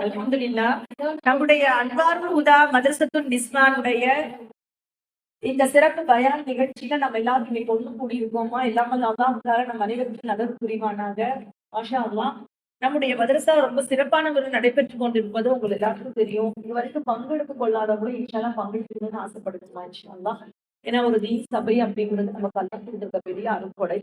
அல்ஹம்துலில்லாஹ். நம்முடைய அன்வாருல் ஹுதா மதரசத்துல் நிஸ்வானுடைய இந்த சிறப்பு பயான் நிகழ்ச்சியில நம்ம எல்லாரும் இன்னைக்கு ஒண்ணு கூடியிருக்கோமா இல்லாமல் அல்லாஹ்வுக்காக நம்ம அனைவருக்கும் நல்லது புரிவானாக. மாஷா அல்லாஹ். நம்முடைய மதரசா ரொம்ப சிறப்பான முறையில் நடைபெற்றுக் கொண்டிருப்பது உங்களுக்கு எல்லாருக்கும் தெரியும். இது வரைக்கும் பங்கெடுத்துக் கொள்ளாதவங்களும் இன்ஷால்லா பங்கெடுக்கணும்னு ஆசைப்படுத்துமா இன்ஷா அல்லாஹ். ஏன்னா ஒரு தீன் சபை அப்படிங்கிறது நமக்கு அல்லாஹ் கொடுத்திருக்க பெரிய அருட்கொடை.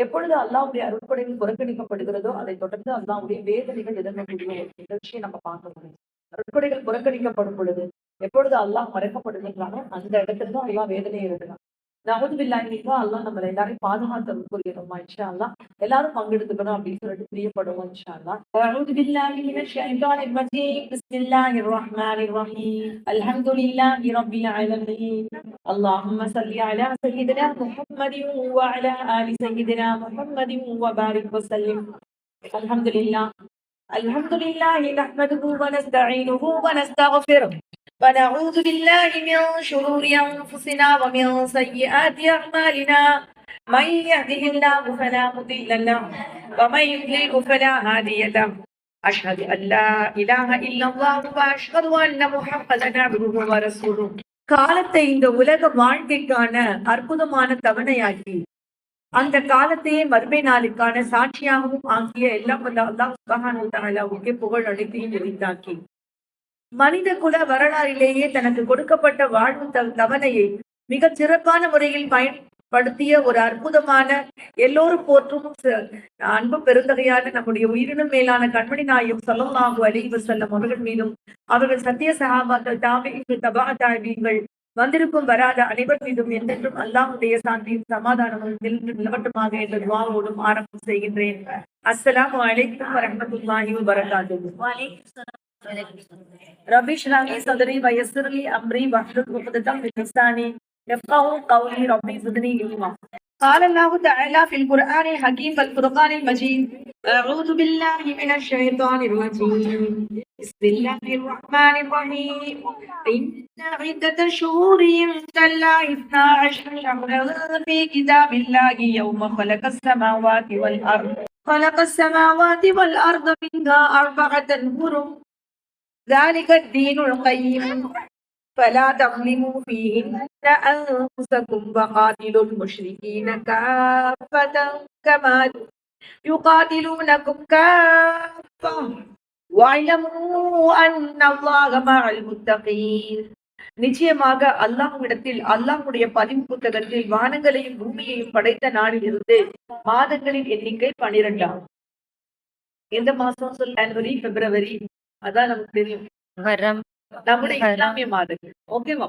எப்பொழுது அல்லாஹ்வுடைய அருட்கொடைகள் புறக்கணிக்கப்படுகிறதோ அதை தொடர்ந்து அல்லாஹ்வுடைய வேதனைகள் இறங்கக்கூடிய ஒரு நிகழ்ச்சியை நம்ம பார்க்க முடியும். அருட்கொடைகள் புறக்கணிக்கப்படும் பொழுது எப்பொழுது அல்லாஹ் மறைக்கப்படுகின்றானோ அந்த இடத்துல தான் அல்லாஹ் வேதனையை எழுதுறான். நவுது பில்லாஹிவா அல்லாஹ் நம்மள எல்லாரையும் பாதுகாத்து புரியணுமா இன்ஷா அல்லாஹ். எல்லாரும் பங்கெடுத்துக்கணும் அப்படின்னு சொல்லிட்டு பிரியப்படுவோம் இன்ஷா அல்லாஹ். அஊது பில்லாஹி மினஷ் ஷைத்தானிர் ரஜீம். பிஸ்மில்லாஹிர் ரஹ்மானிர் ரஹீம். அல்ஹம்துலில்லாஹி ரப்பில் ஆலமீன். அல்லாஹும்ம ஸல்லி அலா சய்யிதினா முஹம்மதின் வ அலா ஆலி சய்யிதினா முஹம்மதின் வ பாரிக் வ ஸல்லிம். அல்ஹம்துலில்லாஹ். அல்ஹம்துலில்லாஹி நஹ்மதுஹு வ நஸ்தஈனுஹு வ நஸ்தக்ஃபிருஹ். ونعوذ بالله من شرور أنفسنا ومن سيئات أعمالنا من يهده الله فلا مضل له ومن يضلل فلا هادي له أشهد أن لا إله إلا الله وأشهد أن محمدا عبده ورسوله. காலத்தை இந்த உலக வாழ்க்கைக்கான அற்புதமான தவணையாக்கி அந்த காலத்தையே மறுமை நாளுக்கான சாட்சியாகவும் ஆக்கிய எல்லாம் அல்லாஹ் சுப்ஹானஹு வ தஆலாவுக்கு புகழ் அனைத்தையும் எரித்தாக்கி மனித குல வரலாறிலேயே தனக்கு கொடுக்கப்பட்ட வாழ்வு தவணையை மிக சிறப்பான முறையில் பயன்படுத்திய ஒரு அற்புதமான எல்லோரும் போற்றும் அன்பு பெருந்தகையான நம்முடைய உயிரினும் மேலான கண்மணி நாயகம் ஸல்லல்லாஹு அலைஹி வஸல்லம் அவர்கள் மீதும் அவர்கள் சத்திய சஹாபாக்கள் தாபிஈன்கள் தபா தாபிஈன்கள் வந்திருக்கும் வராத அனைவர் மீதும் என்றென்றும் அல்லாஹ்வுடைய சாந்தியும் சமாதானமும் நிலவட்டுமாக என்ற துஆவோடும் ஆரம்பம் செய்கின்றேன். அஸ்ஸலாமு அலைக்கும் வரஹ்மத்துல்லாஹி வபரகாத்துஹு. رب اشرح لي صدري ويسر لي امري واحلل عقدة من لساني يفقهوا قولي رب زدني علما. قال الله تعالى في القرآن الحكيم والفرقان المجيد أعوذ بالله من الشيطان الرجيم بسم الله الرحمن الرحيم إن عدة الشهور عند الله 12 شهرا في كتاب الله يوم خلق السماوات والأرض منها 4 حرم ذلك الدين القيم فلا تظلموا فيهن أنفسكم وقاتلوا المشركين كافة كما يقاتلونكم كافة واعلموا أن الله مع المتقين. நிச்சயமாக அல்லாஹ்விடத்தில் அல்லாஹ்வுடைய பதிவு புத்தகத்தில் வானங்களையும் பூமியையும் படைத்த நாளில் இருந்து மாதங்களின் எண்ணிக்கை 12. எந்த மாசம் சொல்ல? ஜனவரி, பிப்ரவரி, அதான் நமக்கு தெரியும். நம்முடைய இஸ்லாமிய மாதங்கள். ஓகேவா?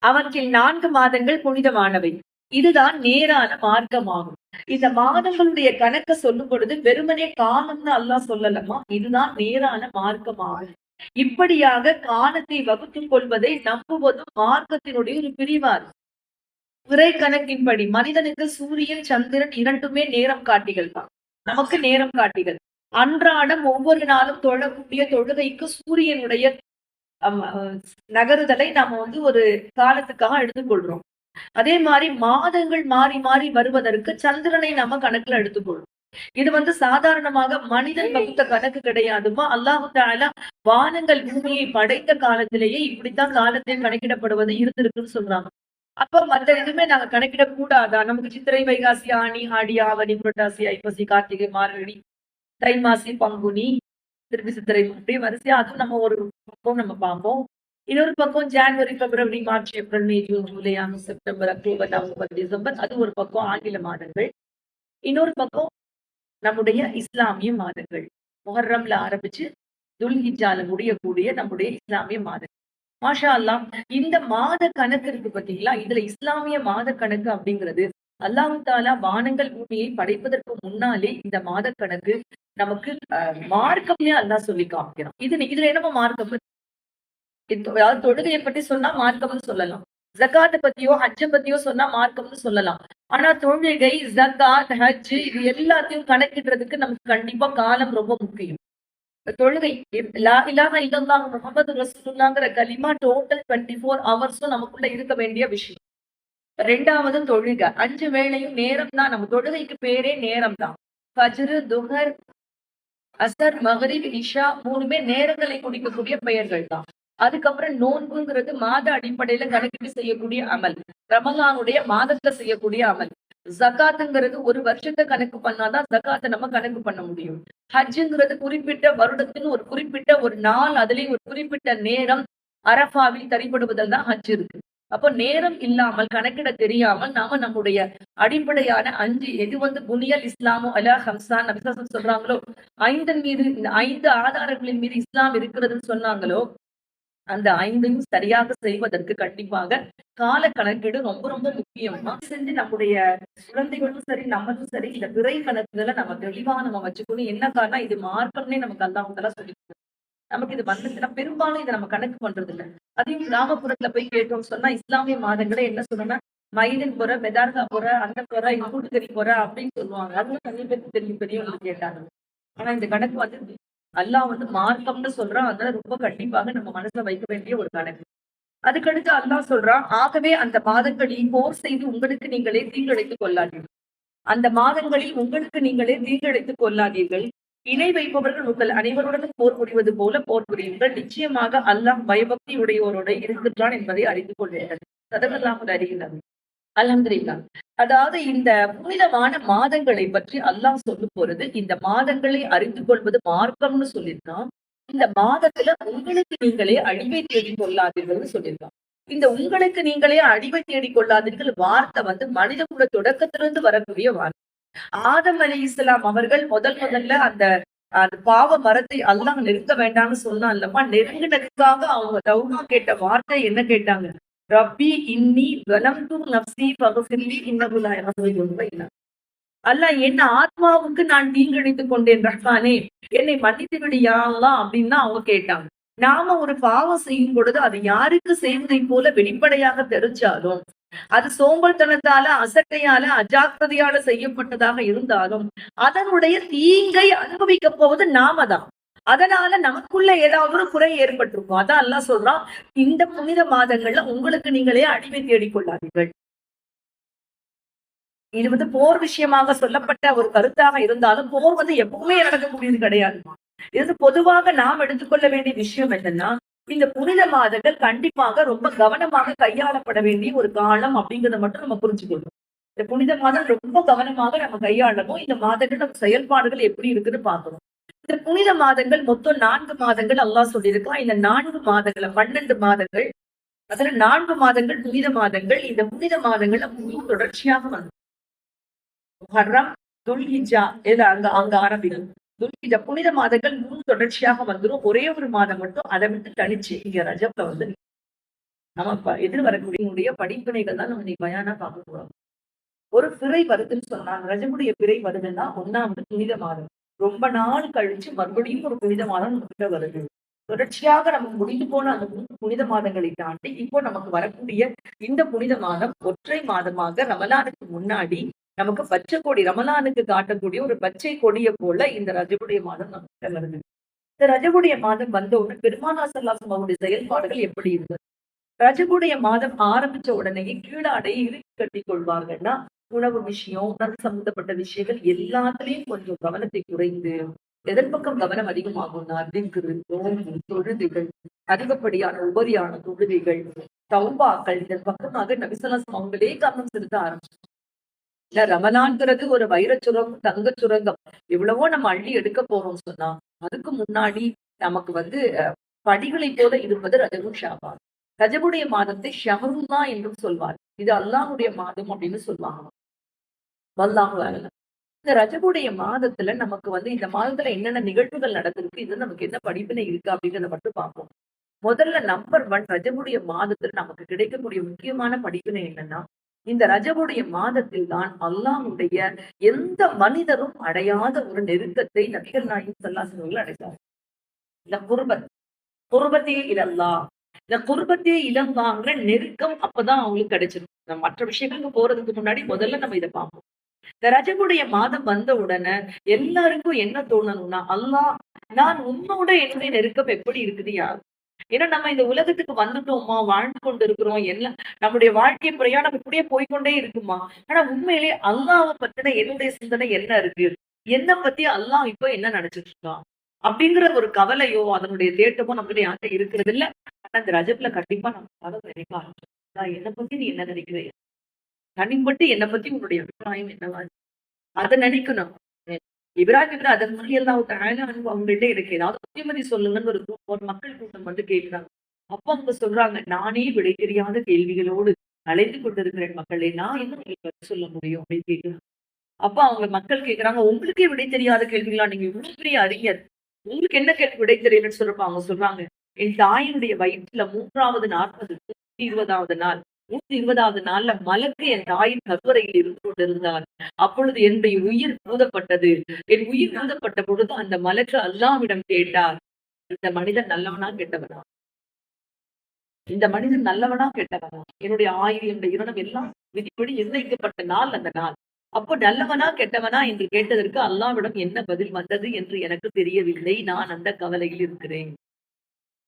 அவற்றில் 4 மாதங்கள் புனிதமானவை. இதுதான் நேரான மார்க்கமாகும். இந்த மாதங்களுடைய கணக்க சொல்லும் பொழுது வெறுமனே காலம்னு அல்லாஹ் சொல்லலாமா? இதுதான் நேரான மார்க்கமாகும். இப்படியாக காலத்தை வகுத்துக் கொள்வதை நம்புவதும் மார்க்கத்தினுடைய ஒரு பிரிவார். பிறை கணக்கின்படி மனிதனுக்கு சூரியன் சந்திரன் இரண்டுமே நேரம் காட்டிகள் தான். நமக்கு நேரம் காட்டிகள். அன்றாடம் ஒவ்வொரு நாளும் தொழக்கூடிய தொழுகைக்கு சூரியனுடைய நகருதலை நாம ஒரு காலத்துக்காக எடுத்துக்கொள்றோம். அதே மாதிரி மாதங்கள் மாறி மாறி வருவதற்கு சந்திரனை நம்ம கணக்குல எடுத்துக்கொள்றோம். இது சாதாரணமாக மனிதன் வகுத்த கணக்கு கிடையாதுமா. அல்லாஹ் தஆலா வானங்கள் பூமியை படைத்த காலத்திலேயே இப்படித்தான் காலத்தை கணக்கிடப்படுவது இருந்திருக்குன்னு சொல்றாங்க. அப்ப மற்ற எதுவுமே நாங்க கணக்கிட கூடாதா? நமக்கு சித்திரை, வைகாசி, ஆனி, ஆடி, ஆவணி, புரட்டாசி, ஐப்பசி, கார்த்திகை, மார்கழி, தை மாசி, பங்குனி, திருப்பி சித்திரை, அப்படியே வரிசையா அதுவும் நம்ம ஒரு பக்கம் நம்ம பார்ப்போம். இன்னொரு பக்கம் ஜனவரி, பிப்ரவரி, March, April, May, June, July, August, September, October, November, December, அது ஒரு பக்கம் ஆங்கில மாதங்கள். இன்னொரு பக்கம் நம்முடைய இஸ்லாமிய மாதங்கள். முஹர்ரம்ல ஆரம்பிச்சு துல்ஹிஜ்ஜால முடியக்கூடிய நம்முடைய இஸ்லாமிய மாதங்கள். மாஷா அல்லாஹ். இந்த மாத கணக்கு இருக்கு பாத்தீங்களா? இதுல இஸ்லாமிய மாத கணக்கு அப்படிங்கிறது அல்லாஹ் தஆலா வானங்கள் பூமியை படைப்பதற்கு முன்னாலே இந்த மாத கணக்கு நமக்கு மார்க்கம்னே அல்லாஹ் சொல்லி காமிக்கிறான். இதுல என்னமோ மார்க்கம், அதாவது தொழுகையை பற்றி சொன்னா மார்க்கம்னு சொல்லலாம். ஜகாத்தை பத்தியோ ஹஜ்ஜை பத்தியோ சொன்னா மார்க்கம்னு சொல்லலாம். ஆனா தொழுகை, ஜகாத், ஹஜ் இது எல்லாத்தையும் கணக்கிடுறதுக்கு நமக்கு கண்டிப்பா காலம் ரொம்ப முக்கியம். தொழுகை லா இலாஹ இல்லல்லாஹ் முஹம்மது ரசூலுல்லாஹ்ங்கிற கலிமா டோட்டல் 24 ஹவர்ஸும் நமக்குள்ள இருக்க வேண்டிய விஷயம். 2வது தொழுகை. 5 வேளையும் நேரம் தான். நம்ம தொழுகைக்கு பேரே நேரம் தான். ஃபஜ்ர், துஹர், அசர், மகரிப், இஷா 3மே நேரங்களை குறிக்கக்கூடிய பெயர்கள் தான். அதுக்கப்புறம் நோன்புங்கிறது மாத அடிப்படையில கணக்கிட்டு செய்யக்கூடிய அமல். ரமலானுடைய மாதத்துல செய்யக்கூடிய அமல். ஜகாத்துங்கிறது ஒரு வருஷத்தை கணக்கு பண்ணாதான் ஜகாத்தை நம்ம கணக்கு பண்ண முடியும். ஹஜ்ஜுங்கிறது குறிப்பிட்ட வருடத்தின் ஒரு குறிப்பிட்ட ஒரு நாள், அதுலயும் ஒரு குறிப்பிட்ட நேரம் அரஃபாவில் தரிப்படுவதில் தான் ஹஜ் இருக்கு. அப்போ நேரம் இல்லாமல் கணக்கிட தெரியாமல் நாம நம்முடைய அடிப்படையான 5 எது வந்து புனியல் இஸ்லாமோ அலா ஹம்சான் நபிசல்லாஹு சொல்றாங்களோ, 5 மீது இந்த 5 ஆதாரங்களின் மீது இஸ்லாம் இருக்கிறதுன்னு சொன்னாங்களோ, அந்த 5யும் சரியாக செய்வதற்கு கண்டிப்பாக கால கணக்கீடு ரொம்ப ரொம்ப முக்கியமா செஞ்சு நம்முடைய குழந்தைகளும் சரி, நம்மளும் சரி, இந்த பிறை கணக்குகளை நம்ம தெளிவா நம்ம வச்சுக்கணும். என்ன காரணம், இது மார்க்கம்னே நமக்கு அல்லாஹ் சொல்லி நமக்கு இது வந்துச்சுன்னா பெரும்பாலும் இதை நம்ம கணக்கு பண்றது இல்லை. அதையும் கிராமப்புறத்துல போய் கேட்டோம்னு சொன்னா இஸ்லாமிய மாதங்களே என்ன சொல்லணும்னா மைதன் போற, மெதார்கா போற, அந்த போற, கூட்டுக்கறி போற அப்படின்னு சொல்லுவாங்க. அதுவும் நிறைய பேருக்கு தெரியும், பெரியவங்களுக்கு கேட்டாங்க. ஆனா இந்த கணக்கு வந்து அல்லாஹ் வந்து மார்க்கம்னு சொல்றான். அதனால ரொம்ப கண்டிப்பாக நம்ம மனசுல வைக்க வேண்டிய ஒரு கணக்கு. அதுக்கடுத்து அல்லாஹ் சொல்றான், ஆகவே அந்த மாதங்களில் போர் செய்து உங்களுக்கு நீங்களே தீங்கிழைத்துக் கொள்ளாதீர்கள். அந்த மாதங்களில் உங்களுக்கு நீங்களே தீங்கிழைத்துக் கொள்ளாதீர்கள். இணை வைப்பவர்கள் உங்கள் அனைவருடனும் போர் புரிவது போல போர் புரியுங்கள். நிச்சயமாக அல்லாஹ் பயபக்தி உடையோரோட இருக்கின்றான் என்பதை அறிந்து கொள்வீர்கள். சதகல்லாஹு அறிகிறார். அல்ஹம்துலில்லாஹ். அதாவது இந்த புனிதமான மாதங்களை பற்றி அல்லாஹ் சொல்ல போறது, இந்த மாதங்களை அறிந்து கொள்வது மார்க்கம்னு சொல்லியிருக்கான். இந்த மாதத்துல உங்களுக்கு நீங்களே அழிவை தேடிக் கொள்ளாதீர்கள்னு சொல்லியிருக்கான். இந்த உங்களுக்கு நீங்களே அழிவை தேடிக் கொள்ளாதீர்கள் வார்த்தை வந்து மனித குல தொடக்கத்திலிருந்து வரக்கூடிய வார்த்தை. ஆதம் அலைஹிஸ்ஸலாம் அவர்கள் முதல்ல அந்த அந்த பாவ மரத்தை அல்லாஹ் நெருங்க வேண்டாம்னு சொன்னான் அல்லவா, நெருங்கினதுக்காக அவங்க தௌபா கேட்ட வார்த்தை என்ன கேட்டாங்க? ரப்பி இன்னி வலம்து நஃப்ஸி ஃபக்ஃபிர்லி இன்னஹு லா யக்ஃபிரு ஸுனூப இல்லா. அல்லாஹ் என்ன ஆத்மாவுக்கு நான் தீங்கிழைத்துக் கொண்டேன் ரஹ்மானே, என்னை மன்னித்து விடு யா அல்லாஹ் அப்படின்னு அவங்க கேட்டாங்க. நாம ஒரு பாவம் செய்யும் பொழுது அது யாருக்கு செய்வதை போல வெளிப்படையாக தெரிஞ்சாலும், அது சோம்பல்தனத்தால, அசட்டையால, அஜாக்கிரதையால செய்யப்பட்டதாக இருந்தாலும் அதனுடைய தீங்கை அனுபவிக்க போவது நாம தான். அதனால நமக்குள்ள ஏதாவது ஒரு குறை ஏற்பட்டிருக்கும். அதான் அல்லாஹ் சொல்றான், இந்த புனித மாதங்கள்ல உங்களுக்கு நீங்களே அடிமை தேடிக் கொள்ளாதீர்கள். இது வந்து போர் விஷயமாக சொல்லப்பட்ட ஒரு கருத்தாக இருந்தாலும், போர் வந்து எப்பவுமே நடக்கக்கூடியது கிடையாது. இது பொதுவாக நாம் எடுத்துக்கொள்ள வேண்டிய விஷயம் என்னன்னா, இந்த புனித மாதங்கள் கண்டிப்பாக ரொம்ப கவனமாக கையாளப்பட வேண்டிய ஒரு காலம் அப்படிங்கிறத மட்டும் நம்ம புரிஞ்சுக்கணும். இந்த புனித மாதம் ரொம்ப கவனமாக நம்ம கையாளணும். இந்த மாதங்கள் நம்ம செயல்பாடுகள் எப்படி இருக்குன்னு பார்க்கணும். இந்த புனித மாதங்கள் மொத்தம் 4 மாதங்கள் அல்லாஹ் சொல்லியிருக்கான். இந்த 4 மாதங்களை 12 மாதங்கள், அதுல 4 மாதங்கள் புனித மாதங்கள். இந்த புனித மாதங்கள்ல தொடர்ச்சியாக வந்து முஹர்ரம், துல்ஹிஜ்ஜா இது அங்க அங்க ஆரம்பிக்கும். துல்ஹிஜ்ஜா புனித மாதங்கள் 3 தொடர்ச்சியாக வந்துரும். ஒரே ஒரு மாதம் மட்டும் அதை விட்டு தனிச்சு இங்க ரஜப்ல வந்து நம்ம எதிர்வரக்கூடிய படிப்பினைகள் தான் நம்ம இன்னைக்கு பயானா பார்க்க போறோம். ஒரு பிறை வருதுன்னு சொன்னாங்க. ரஜபுடைய பிறை வருதுன்னா 1வது புனித மாதம். ரொம்ப நாள் கழிச்சு மறுபடியும் ஒரு புனித மாதம் நமக்கு வருது. தொடர்ச்சியாக நமக்கு முடிந்து போன அந்த 3 புனித மாதங்களை தாண்டி இப்போ நமக்கு வரக்கூடிய இந்த புனித மாதம் ஒற்றை மாதமாக ரமலானுக்கு முன்னாடி நமக்கு பச்சை கொடி, ரமலானுக்கு காட்டக்கூடிய ஒரு பச்சை கொடிய போல இந்த ரஜபுடைய மாதம் நமக்கு வருது. இந்த ரஜபுடைய மாதம் வந்த உடனே பெருமானார் ஸல்லல்லாஹு அலைஹி வஸல்லம் செயல்பாடுகள் எப்படி இருந்தது? ரஜபுடைய மாதம் ஆரம்பிச்ச உடனேயே கீழாடை இறுக்கி கட்டிக் கொள்வாங்கன்னா, உணவு விஷயம், உணவு சம்பந்தப்பட்ட விஷயங்கள் எல்லாத்துலயும் கொஞ்சம் கவனத்தை குறைந்து எதன் பக்கம் கவனம் அதிகமாகும்னா திக்ரு, நோன்பு, தொழுகைகள், அதிகப்படியான உபரியான தொழுகைகள், தௌபாக்கள், இதன் பக்கமாக நபி ஸல்லல்லாஹு அலைஹி வஸல்லம் அவங்களே கவனம் செலுத்த ஆரம்பிச்சாங்க. இல்ல ரமலான்ங்கிறது ஒரு வைரச் சுரங்கம், தங்கச் சுரங்கம், எவ்வளவோ நம்ம அள்ளி எடுக்க போறோம்னு சொன்னா, அதுக்கு முன்னாடி நமக்கு வந்து படிகளை போல இருப்பது ரஜபு ஷாபான். ரஜபுடைய மாதத்தை ஷஹருல்லா என்றும் சொல்வார். இது அல்லாஹ்வுடைய மாதம் அப்படின்னு சொல்லுவாங்க. வல்லாஹு அஅலம். இந்த ரஜபுடைய மாதத்துல நமக்கு வந்து இந்த மாதத்துல என்னென்ன நிகழ்வுகள் நடந்திருக்கு, இது நமக்கு என்ன படிப்பினை இருக்கு அப்படிங்கிறத மட்டும் பார்ப்போம். முதல்ல நம்பர் 1 ரஜபுடைய மாதத்துல நமக்கு கிடைக்கக்கூடிய முக்கியமான படிப்பினை என்னன்னா, இந்த ரஜபுடைய மாதத்தில் தான் அல்லாஹ்வுடைய எந்த மனிதரும் அடையாத ஒரு நெருக்கத்தை நபிகள் நாயகம் ஸல்லல்லாஹு அலைஹி வஸல்லம் அடைந்தார். இந்த குர்பத்தே இலல்லாஹ். இந்த குர்பத்தே இலல்லாஹ்ங்கிற நெருக்கம் அப்பதான் அவங்களுக்கு கிடைச்சிருக்கு. நம்ம மற்ற விஷயங்களுக்கு போறதுக்கு முன்னாடி முதல்ல நம்ம இதை பார்ப்போம். இந்த ரஜபுடைய மாதம் வந்த உடனே எல்லாருக்கும் என்ன தோணணும்னா, அல்லாஹ் நான் உன்னோட என்னுடைய நெருக்கம் எப்படி இருக்குது யார்? ஏன்னா நம்ம இந்த உலகத்துக்கு வந்துட்டோமா, வாழ்ந்து கொண்டு இருக்கிறோம், எல்லாம் நம்முடைய வாழ்க்கை பிரயாணம் இப்படியே போய்க்கொண்டே இருக்குமா? ஆனா உண்மையிலேயே அல்லாஹ்வை பத்தின என்னுடைய சிந்தனை என்ன இருக்கு? என்னை பத்தி அல்லாஹ் இப்போ என்ன நினைச்சிட்டு இருக்கான்? அப்படிங்கிற ஒரு கவலையோ அதனுடைய தேட்டமோ நம்மகிட்ட யார்கிட்ட இருக்கிறது இல்ல. ஆனா இந்த ரஜப்ல கண்டிப்பா நம்ம நினைக்க ஆரம்பிச்சோம். என்னை பத்தி நீ என்ன நினைக்கிற? தனிப்பட்டு என்னை பத்தி உன்னுடைய அபிப்பிராயம் என்னவா இருக்கு? அதை நினைக்கணும். இப்ராஹிம் அதன் முறையெல்லாம் அவங்கள்ட்ட எனக்கு ஏதாவது புத்திமதி சொல்லுங்கன்னு ஒரு மக்கள் கூட்டம் வந்து கேட்கிறாங்க. அப்ப அவங்க சொல்றாங்க, நானே விடை தெரியாத கேள்விகளோடு அலைந்து கொண்டிருக்கிறேன் மக்களே, நான் என்ன உங்களுக்கு பதில் சொல்ல முடியும் அப்படின்னு கேட்கிறாங்க. அப்ப அவங்க மக்கள் கேட்கிறாங்க, உங்களுக்கே விடை தெரியாத கேள்விகளா? நீங்க இவ்வளவு பெரிய அறிஞர், உங்களுக்கு என்ன கேள்வி விடை தெரியலன்னு சொல்றப்ப அவங்க சொல்றாங்க, என் தாயினுடைய வயிற்றுல 3வது 40 120வது நாள் 120வது நாள்ல மலக்கு என் தாயின் கருவறையில் இருந்து கொண்டிருந்தார். அப்பொழுது என்னுடைய உயிர் ஊதப்பட்டது. என் உயிர் ஊதப்பட்ட பொழுது அந்த மலக்கு அல்லாஹ்விடம் கேட்டார், இந்த மனிதன் நல்லவனா கெட்டவனா? இந்த மனிதன் நல்லவனா கெட்டவனா? என்னுடைய ஆயுள், என்னுடைய இரணம் எல்லாம் விதிப்படி நிர்ணயிக்கப்பட்ட நாள் அந்த நாள். அப்போ நல்லவனா கெட்டவனா என்று கேட்டதற்கு அல்லாஹ்விடம் என்ன பதில் வந்தது என்று எனக்கு தெரியவில்லை. நான் அந்த கவலையில் இருக்கிறேன்.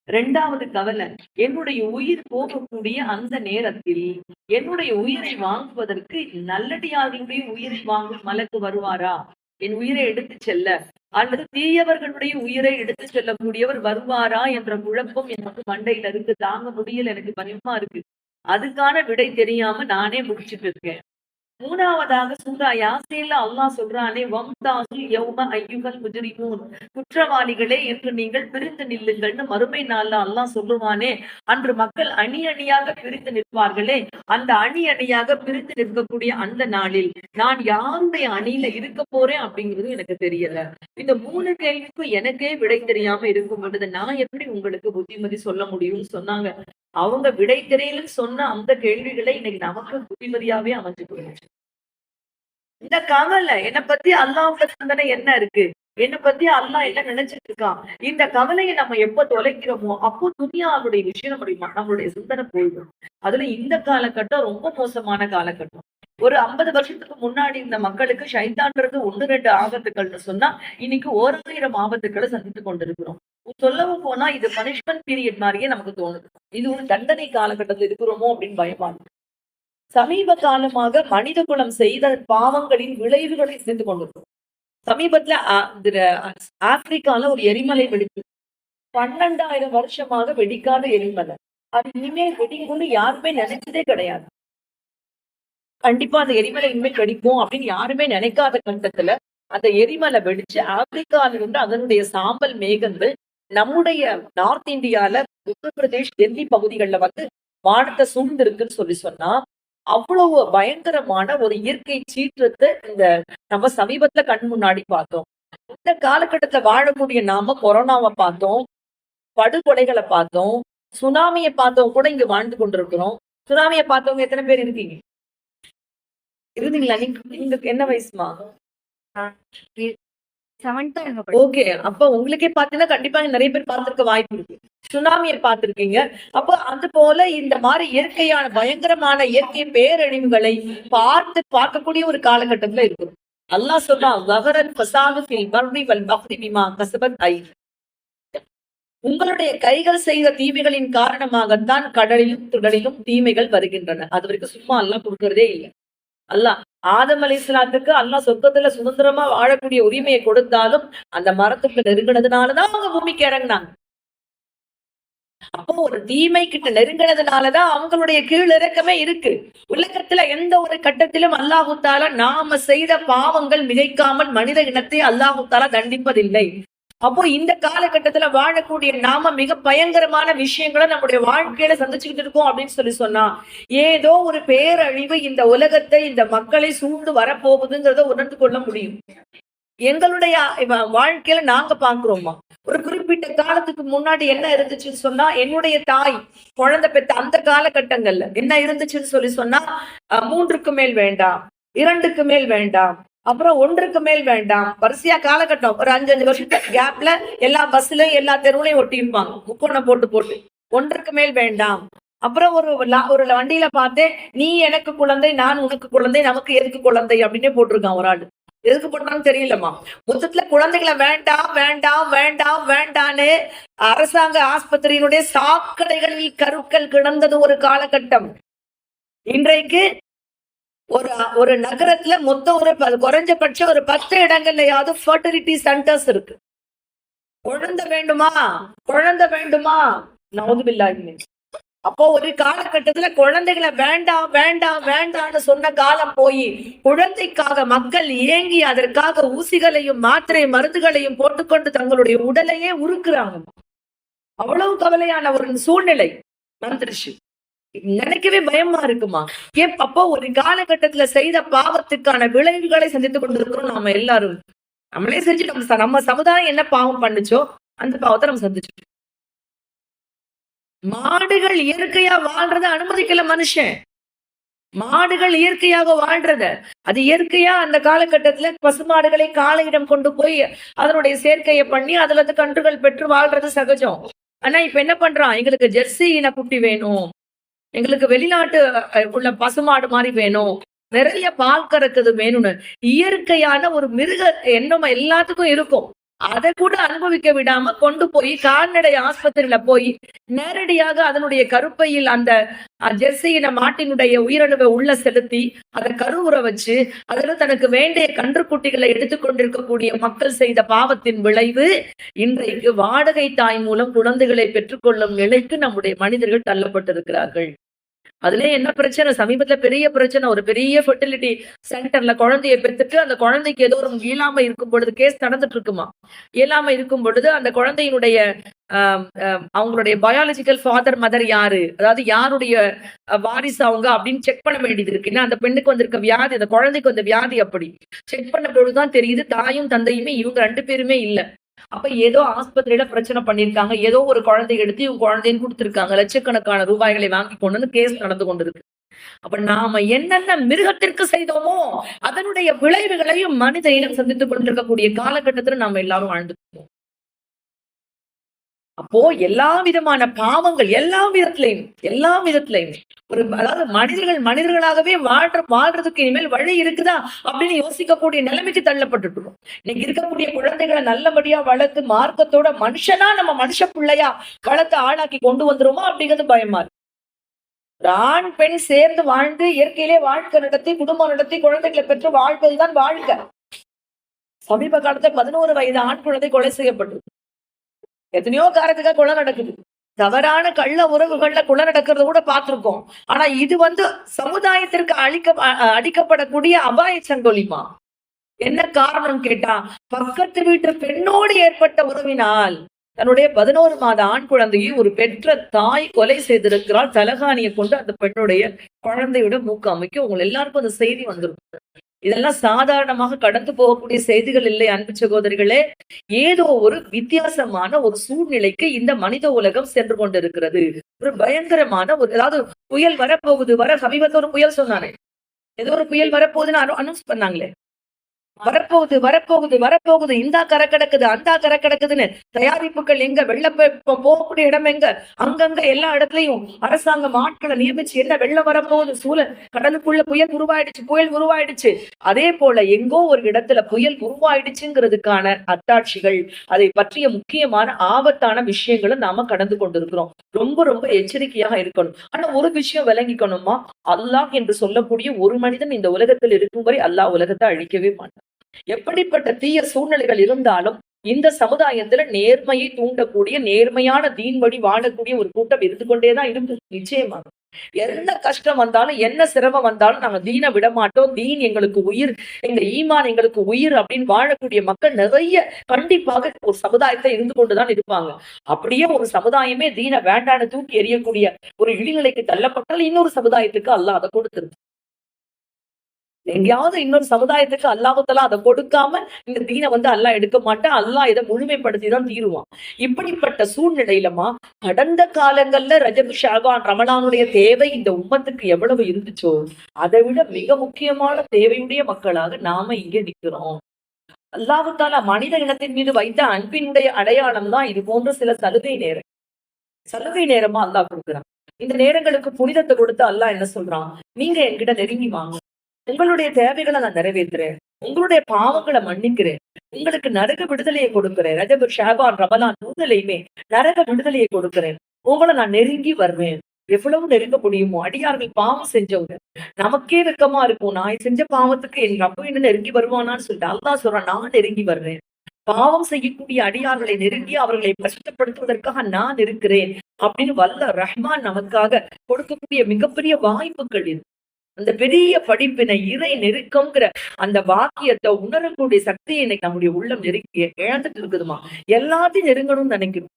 2வது கவலை, என்னுடைய உயிர் போகக்கூடிய அந்த நேரத்தில் என்னுடைய உயிரை வாங்குவதற்கு நல்லடியார்களுடைய உயிரை வாங்கும் மலக்கு வருவாரா? என் உயிரை எடுத்துச் செல்ல, அல்லது தீயவர்களுடைய உயிரை எடுத்து செல்லக்கூடியவர் வருவாரா என்ற குழப்பம் எனக்கு மண்டையில இருக்கு. தாங்க முடியல, எனக்கு பயமா இருக்கு. அதுக்கான விடை தெரியாம நானே முடிச்சுட்டு இருக்கேன். 3வதாக சூரா யாசீன்ல அல்லாஹ் சொல்றானே, வம்தாசுல் யௌம அய்யுஹல் முஜ்ரிமூன், குற்றவாளிகளே என்று நீங்கள் பிரிந்து நில்லுங்கள்னு மறுமை நாள்ல அல்லாஹ் சொல்லுவானே, அன்று மக்கள் அணி அணியாக பிரிந்து நிற்பார்களே, அந்த அணி அணியாக பிரிந்து நிற்கக்கூடிய அந்த நாளில் நான் யாருடைய அணியில இருக்க போறேன் அப்படிங்கிறது எனக்கு தெரியல. இந்த 3 கேள்விக்கும் எனக்கே விடை தெரியாம இருக்கும் பொழுது நான் எப்படி உங்களுக்கு புத்திமதி சொல்ல முடியும்னு சொன்னாங்க. அவங்க விடை தெரியலன்னு சொன்ன அந்த கேள்விகளை இன்னைக்கு நமக்கு புத்திமதியாவே அமைஞ்சு போயிடுச்சு. இந்த கவலை, என்னை பத்தி அல்லாஹ்வோட சிந்தனை என்ன இருக்கு? என்னை பத்தி அல்லாஹ் என்ன நினைச்சிட்டு இருக்கான்? இந்த கவலையை நம்ம எப்ப தொலைக்கிறோமோ அப்போ துனியாவுடைய விஷயம் நம்மளுடைய சிந்தனை போயிடும். அதுல இந்த காலகட்டம் ரொம்ப மோசமான காலகட்டம். ஒரு 50 வருஷத்துக்கு முன்னாடி இந்த மக்களுக்கு ஷைத்தான்றது 1, 2 ஆபத்துக்கள்னு சொன்னா இன்னைக்கு 1000 ஆபத்துக்களை சந்தித்து கொண்டிருக்கிறோம். சொல்லவும் போனா இது பனிஷ்மெண்ட் பீரியட் மாதிரியே நமக்கு தோணுது. இது ஒரு தண்டனை காலகட்டத்தில் இருக்கிறோமோ அப்படின்னு பயமா இருக்கு. சமீப காலமாக மனித குலம் செய்த பாவங்களின் விளைவுகளை சிந்து கொண்டிருக்கிறோம். சமீபத்துல ஆப்பிரிக்கால ஒரு எரிமலை வெடிப்பு. 12,000 வருஷமாக வெடிக்காத எரிமலை. அது இனிமேல் வெடிக்கும்னு யாருமே நினைச்சதே கிடையாது. கண்டிப்பா அந்த எரிமலை இனிமேல் வெடிக்கும் அப்படின்னு யாருமே நினைக்காத கட்டத்துல அந்த எரிமலை வெடிச்சு ஆப்பிரிக்கால இருந்து அதனுடைய சாம்பல் மேகங்கள் நம்முடைய நார்த் இந்தியால உத்தரப்பிரதேஷ், டெல்லி பகுதிகளில் வந்து வானத்தை சூழ்ந்திருக்குன்னு சொன்னா அவ்வளவு பயங்கரமான ஒரு இயற்கை சீற்றத்தை நம்ம சமீபத்துல கண் முன்னாடி பார்த்தோம். இந்த காலகட்டத்துல வாழக்கூடிய நாம கொரோனாவை பார்த்தோம், படுகொலைகளை பார்த்தோம், சுனாமியை பார்த்தவங்க கூட இங்க வாழ்ந்து கொண்டிருக்கிறோம். சுனாமியை பார்த்தவங்க எத்தனை பேர் இருக்கீங்க? இருந்தீங்களா? நீங்க என்ன வயசுமா? ஓகே. அப்ப உங்களுக்கே பாத்தீங்கன்னா கண்டிப்பா நிறைய பேர் பார்த்திருக்க வாய்ப்பு இருக்கு. சுனாமியை பார்த்திருக்கீங்க. அப்ப அது போல இந்த மாதிரி இயற்கையான பயங்கரமான இயற்கை பேரழிவுகளை பார்க்கக்கூடிய ஒரு காலகட்டத்துல இருக்கும். அல்லாஹ் சொல்றான், உங்களுடைய கைகள் செய்த தீமைகளின் காரணமாகத்தான் கடலிலும் துடலிலும் தீமைகள் வருகின்றன. அது வரைக்கும் சும்மா எல்லாம் கொடுக்கறதே இல்லை. அல்லாஹ் ஆதம் அலைஹிஸ்ஸலாத்துக்கு அல்லாஹ் சொர்க்கத்துல சுதந்திரமா வாழக்கூடிய உரிமையை கொடுத்தாலும் அந்த மரத்துக்கு நெருங்கினதுனாலதான் அவங்க பூமிக்கு இறங்கினாங்க. அப்போ ஒரு தீமை கிட்ட நெருங்கினதுனாலதான் அவங்களுடைய கீழிறக்கமே இருக்கு. உலகத்துல எந்த ஒரு கட்டத்திலும் அல்லாஹு தாலா நாம செய்த பாவங்கள் மிகைக்காமல் மனித இனத்தை அல்லாஹு தாலா தண்டிப்பதில்லை. அப்போ இந்த காலகட்டத்துல வாழக்கூடிய நாம மிக பயங்கரமான விஷயங்களை நம்முடைய வாழ்க்கையில சந்திச்சுக்கிட்டு இருக்கோம் அப்படின்னு சொன்னா ஏதோ ஒரு பேரழிவு இந்த உலகத்தை, இந்த மக்களை சூழ்ந்து வரப்போகுதுங்கிறத உணர்ந்து கொள்ள முடியும். எங்களுடைய வாழ்க்கையில நாங்க பாக்குறோமா, ஒரு குறிப்பிட்ட காலத்துக்கு முன்னாடி என்ன இருந்துச்சுன்னு சொன்னா, என்னுடைய தாய் குழந்தை பெற்ற அந்த காலகட்டங்கள்ல என்ன இருந்துச்சுன்னு சொன்னா 3க்கு மேல் வேண்டாம், 2க்கு மேல் வேண்டாம், அப்புறம் 1க்கு மேல் வேண்டாம். வரிசையா காலகட்டம் ஒரு 5 வருஷத்துக்கு கேப்ல எல்லா பஸ்லயும் எல்லா தெருவுலையும் ஒட்டியிருப்பாங்க முக்கோணம் போட்டு 1க்கு மேல் வேண்டாம். அப்புறம் ஒரு வண்டியில பார்த்தேன், நீ எனக்கு குழந்தை, நான் உனக்கு குழந்தை, நமக்கு எதுக்கு குழந்தை அப்படின்னே போட்டிருக்கான் ஒரு ஆள். எதுக்கு போட்டான்னு தெரியலமா. மொத்தத்துல குழந்தைகளை வேண்டாம் வேண்டாம் வேண்டாம் வேண்டான்னு அரசாங்க ஆஸ்பத்திரியினுடைய சாக்கடைகளில் கருக்கள் கிடந்தது ஒரு காலகட்டம். இன்றைக்கு ஒரு நகரத்துல மொத்தம் குறைஞ்சபட்சம் ஒரு 10 இடங்கள்லயாவது ஃபர்டிலிட்டி சென்டர்ஸ் இருக்கு. குழந்தை வேண்டுமா, குழந்தை வேண்டுமா, நவுதுபில்லாஹி. அப்போ ஒரு காலகட்டத்துல குழந்தைகளை வேண்டாம் வேண்டாம் வேண்டாம்னு சொன்ன காலம் போய் குழந்தைக்காக மக்கள் ஏங்கி அதற்காக ஊசிகளையும் மாத்திரை மருந்துகளையும் போட்டுக்கொண்டு தங்களுடைய உடலையே உருக்குறாங்க. அவ்வளவு கவலையான ஒரு சூழ்நிலை வந்துருச்சு. நினைக்கவே பயமா இருக்குமா? ஏன் அப்போ ஒரு காலகட்டத்துல செய்த பாவத்துக்கான விளைவுகளை சந்தித்துக் கொண்டிருக்கிறோம் நாம எல்லாரும். நம்மளே செஞ்சு நம்ம சமுதாயம் என்ன பாவம் பண்ணுச்சோ அந்த பாவத்தை நம்ம சந்திச்சோம். மாடுகள் இயற்கையா வாழ்றத அனுமதிக்கல மனுஷன். மாடுகள் இயற்கையாக வாழ்றத அது இயற்கையா அந்த காலகட்டத்துல பசுமாடுகளை காளையிடம் கொண்டு போய் அதனுடைய சேர்க்கையை பண்ணி அதுல இருந்து கன்றுகள் பெற்று வாழ்றது சகஜம். ஆனா இப்ப என்ன பண்றான், எங்களுக்கு ஜெர்சி இன குட்டி வேணும், எங்களுக்கு வெளிநாட்டு உள்ள பசுமாடு மாதிரி வேணும், நிறைய பால் கறக்குது வேணும்னு இயற்கையான ஒரு மிருக எண்ணம் எல்லாத்துக்கும் இருக்கும். அதை கூட அனுபவிக்க விடாம கொண்டு போய் கால்நடை ஆஸ்பத்திரியில போய் நேரடியாக அதனுடைய கருப்பையில் அந்த ஜெர்சியின மாட்டினுடைய உயிரணுவை உள்ள செலுத்தி அதை கருவுற வச்சு அதுல தனக்கு வேண்டிய கன்றுக்குட்டிகளை எடுத்துக்கொண்டிருக்கக்கூடிய மக்கள் செய்த பாவத்தின் விளைவு இன்றைக்கு வாடகை தாய் மூலம் குழந்தைகளை பெற்றுக்கொள்ளும் நிலைக்கு நம்முடைய மனிதர்கள் தள்ளப்பட்டிருக்கிறார்கள். அதுல என்ன பிரச்சனை, சமீபத்துல பெரிய பிரச்சனை, ஒரு பெரிய ஃபெர்டிலிட்டி சென்டர்ல குழந்தையை பெற்றுட்டு அந்த குழந்தைக்கு ஏதோ ஒரு இயலாமை இருக்கும் பொழுது கேஸ் நடந்துட்டு இருக்குமா. இயலாமை இருக்கும் பொழுது அந்த குழந்தையினுடைய அவங்களுடைய பயாலஜிக்கல் ஃபாதர் மதர் யாரு, அதாவது யாருடைய வாரிசு அவங்க அப்படின்னு செக் பண்ண வேண்டியது இருக்கு. ஏன்னா அந்த பெண்ணுக்கு வந்திருக்க வியாதி, அந்த குழந்தைக்கு வந்த வியாதி அப்படி செக் பண்ண பொழுதுதான் தெரியுது தாயும் தந்தையுமே இவங்க 2 பேருமே இல்ல. அப்ப ஏதோ ஆஸ்பத்திரியில பிரச்சனை பண்ணிருக்காங்க, ஏதோ ஒரு குழந்தை எடுத்து இவங்க குழந்தைன்னு கொடுத்திருக்காங்க, லட்சக்கணக்கான ரூபாய்களை வாங்கி கொண்டு கேஸ் நடந்து கொண்டிருக்கு. அப்ப நாம என்னென்ன மிருகத்திற்கு செய்தோமோ அதனுடைய விளைவுகளையும் மனித இனம் சந்தித்துக் கொண்டிருக்கக்கூடிய காலகட்டத்துல நாம எல்லாரும் வாழ்ந்துருக்கோம். அப்போ எல்லா விதமான பாவங்கள் எல்லா விதத்திலையும் ஒரு அதாவது மனிதர்களாகவே வாழ்றதுக்கு இனிமேல் வழி இருக்குதா அப்படின்னு யோசிக்கக்கூடிய நிலைமைக்கு தள்ளப்பட்டுருக்கோம். இன்னைக்கு இருக்கக்கூடிய குழந்தைகளை நல்லபடியா வளர்த்து மார்க்கத்தோட மனுஷனா நம்ம மனுஷ பிள்ளையா வளர்த்து ஆளாக்கி கொண்டு வந்துருமா அப்படிங்கிறது பயமா இருக்கு. ஆண் பெண் சேர்ந்து வாழ்ந்து இயற்கையிலே வாழ்க்கை நடத்தி குடும்பம் நடத்தி குழந்தைகளை பெற்று வாழ்வதுதான் வாழ்க்கை. சமீப காலத்துல 11 வயது ஆண் குழந்தை கொலை செய்யப்பட்டது. எத்தனையோ காரணத்துக்காக கொலை நடக்குது. தவறான கள்ள உறவுகள்ல கொலை நடக்கிறத கூட பார்த்திருக்கோம். ஆனா இது சமுதாயத்திற்கு அடிக்கப்படக்கூடிய அபாய சங்கொலிமா. என்ன காரணம் கேட்டா, பக்கத்து வீட்டு பெண்ணோடு ஏற்பட்ட உறவினால் தன்னுடைய 11 மாத ஆண் குழந்தையை ஒரு பெற்ற தாய் கொலை செய்திருக்கிறாள். தலகாணியை கொண்டு அந்த பெண்ணுடைய குழந்தையோட மூக்கு அமைக்க உங்க எல்லாருக்கும் அந்த செய்தி வந்திருக்கும். இதெல்லாம் சாதாரணமாக கடந்து போகக்கூடிய செய்திகள் இல்லை அன்பு சகோதரிகளே. ஏதோ ஒரு வித்தியாசமான ஒரு சூழ்நிலைக்கு இந்த மனித உலகம் சென்று கொண்டிருக்கிறது. ஒரு பயங்கரமான அதாவது புயல் வரப்போகுது. சமீபத்தில் ஒரு புயல் சொன்னானே, ஏதோ ஒரு புயல் வரப்போகுதுன்னு அனௌன்ஸ் பண்ணாங்களே. வரப்போகுது இந்தா கரை கிடக்குது அந்த கரை கிடக்குதுன்னு தயாரிப்புகள் எங்க, போகக்கூடிய இடம் எங்க, அங்கங்க எல்லா இடத்துலயும் அரசாங்கம் ஆட்களை நியமிச்சு என்ன வெள்ளம் வரப்போகுது, கடலுக்குள்ள புயல் உருவாயிடுச்சு. அதே போல எங்கோ ஒரு இடத்துல புயல் உருவாயிடுச்சுங்கிறதுக்கான அத்தாட்சிகள், அதை பற்றிய முக்கியமான ஆபத்தான விஷயங்களை நாம கடந்து கொண்டிருக்கிறோம். ரொம்ப ரொம்ப எச்சரிக்கையாக இருக்கணும். ஆனா ஒரு விஷயம் விளங்கிக்கணுமா, அல்லாஹ் என்று சொல்லக்கூடிய ஒரு மனிதன் இந்த உலகத்தில் இருக்கும் வரை அல்லாஹ் உலகத்தை அழிக்கவே மாட்டான். எப்படிப்பட்ட தீய சூழ்நிலைகள் இருந்தாலும் இந்த சமுதாயத்துல நேர்மையை தூண்டக்கூடிய நேர்மையான தீன் வழி வாழக்கூடிய ஒரு கூட்டம் இருந்து கொண்டேதான் இருக்கு. நிச்சயமாக என்ன கஷ்டம் வந்தாலும் என்ன சிரமம் வந்தாலும் நாங்க தீனை விட மாட்டோம். தீன் எங்களுக்கு உயிர், எங்க ஈமான் எங்களுக்கு உயிர் அப்படின்னு வாழக்கூடிய மக்கள் நிறைய கண்டிப்பாக ஒரு சமுதாயத்தை இருந்து கொண்டுதான் இருப்பாங்க. அப்படியே ஒரு சமுதாயமே தீனை வேண்டான்னு தூக்கி எறியக்கூடிய ஒரு இழிநிலைக்கு தள்ளப்பட்டால் இன்னொரு சமுதாயத்துக்கு அல்லாஹ் அதை கொடுத்துருக்கு. எங்கேயாவது இன்னொரு சமுதாயத்துக்கு அல்லாஹ்வுத்தஆலா அதை கொடுக்காம இந்த தீனை அல்லாஹ் எடுக்க மாட்டான். அல்லாஹ் இதை முழுமைப்படுத்தி தான் தீருவான். இப்படிப்பட்ட சூழ்நிலையிலமா கடந்த காலங்கள்ல ரஜப், ஷாபான், ரமலானுடைய தேவை இந்த உம்மத்துக்கு எவ்வளவு இருந்துச்சோ அதை விட மிக முக்கியமான தேவையுடைய மக்களாக நாம இங்கே நிற்கிறோம். அல்லாஹ்வுத்தஆலா மனித இனத்தின் மீது வைத்த அன்பினுடைய அடையாளம் தான் இது போன்ற சில சலுகை நேரமா அல்லாஹ் கொடுக்குறான். இந்த நேரங்களுக்கு புனிதத்தை கொடுத்து அல்லாஹ் என்ன சொல்றான், நீங்க என்கிட்ட நெருங்கி வாங்க, உங்களுடைய தேவைகளை நான் நிறைவேற்றுறேன், உங்களுடைய பாவங்களை மன்னிக்கிறேன், உங்களுக்கு நரக விடுதலையை கொடுக்கிறேன். ரஜப், ஷாபான், ரமலான் 3லையுமே நரக விடுதலையை கொடுக்கிறேன். உங்களை நான் நெருங்கி வருவேன். எவ்வளவு நெருங்க முடியுமோ. அடியார்கள் பாவம் செஞ்சவங்க நமக்கே வெக்கமா இருக்கும். நான் செஞ்ச பாவத்துக்கு என் ரப்ப என்ன நெருங்கி வருவானான்னு சொல்லிட்டு அல்லாஹ் சொல்றான், நான் நெருங்கி வர்றேன். பாவம் செய்யக்கூடிய அடியார்களை நெருங்கி அவர்களை கஷ்டப்படுத்துவதற்காக நான் இருக்கிறேன் அப்படின்னு வல்ல ரஹ்மான் நமக்காக கொடுக்கக்கூடிய மிகப்பெரிய வாய்ப்புகள் இது. அந்த பெரிய படிப்பினை இறை நெருக்கம்ங்கிற அந்த வாக்கியத்தை உணரக்கூடிய சக்தியை இன்னைக்கு நம்முடைய உள்ளம் நெருங்கி இழந்துட்டு இருக்குதுமா. எல்லாத்தையும் நெருங்கணும்னு நினைக்கிறோம்.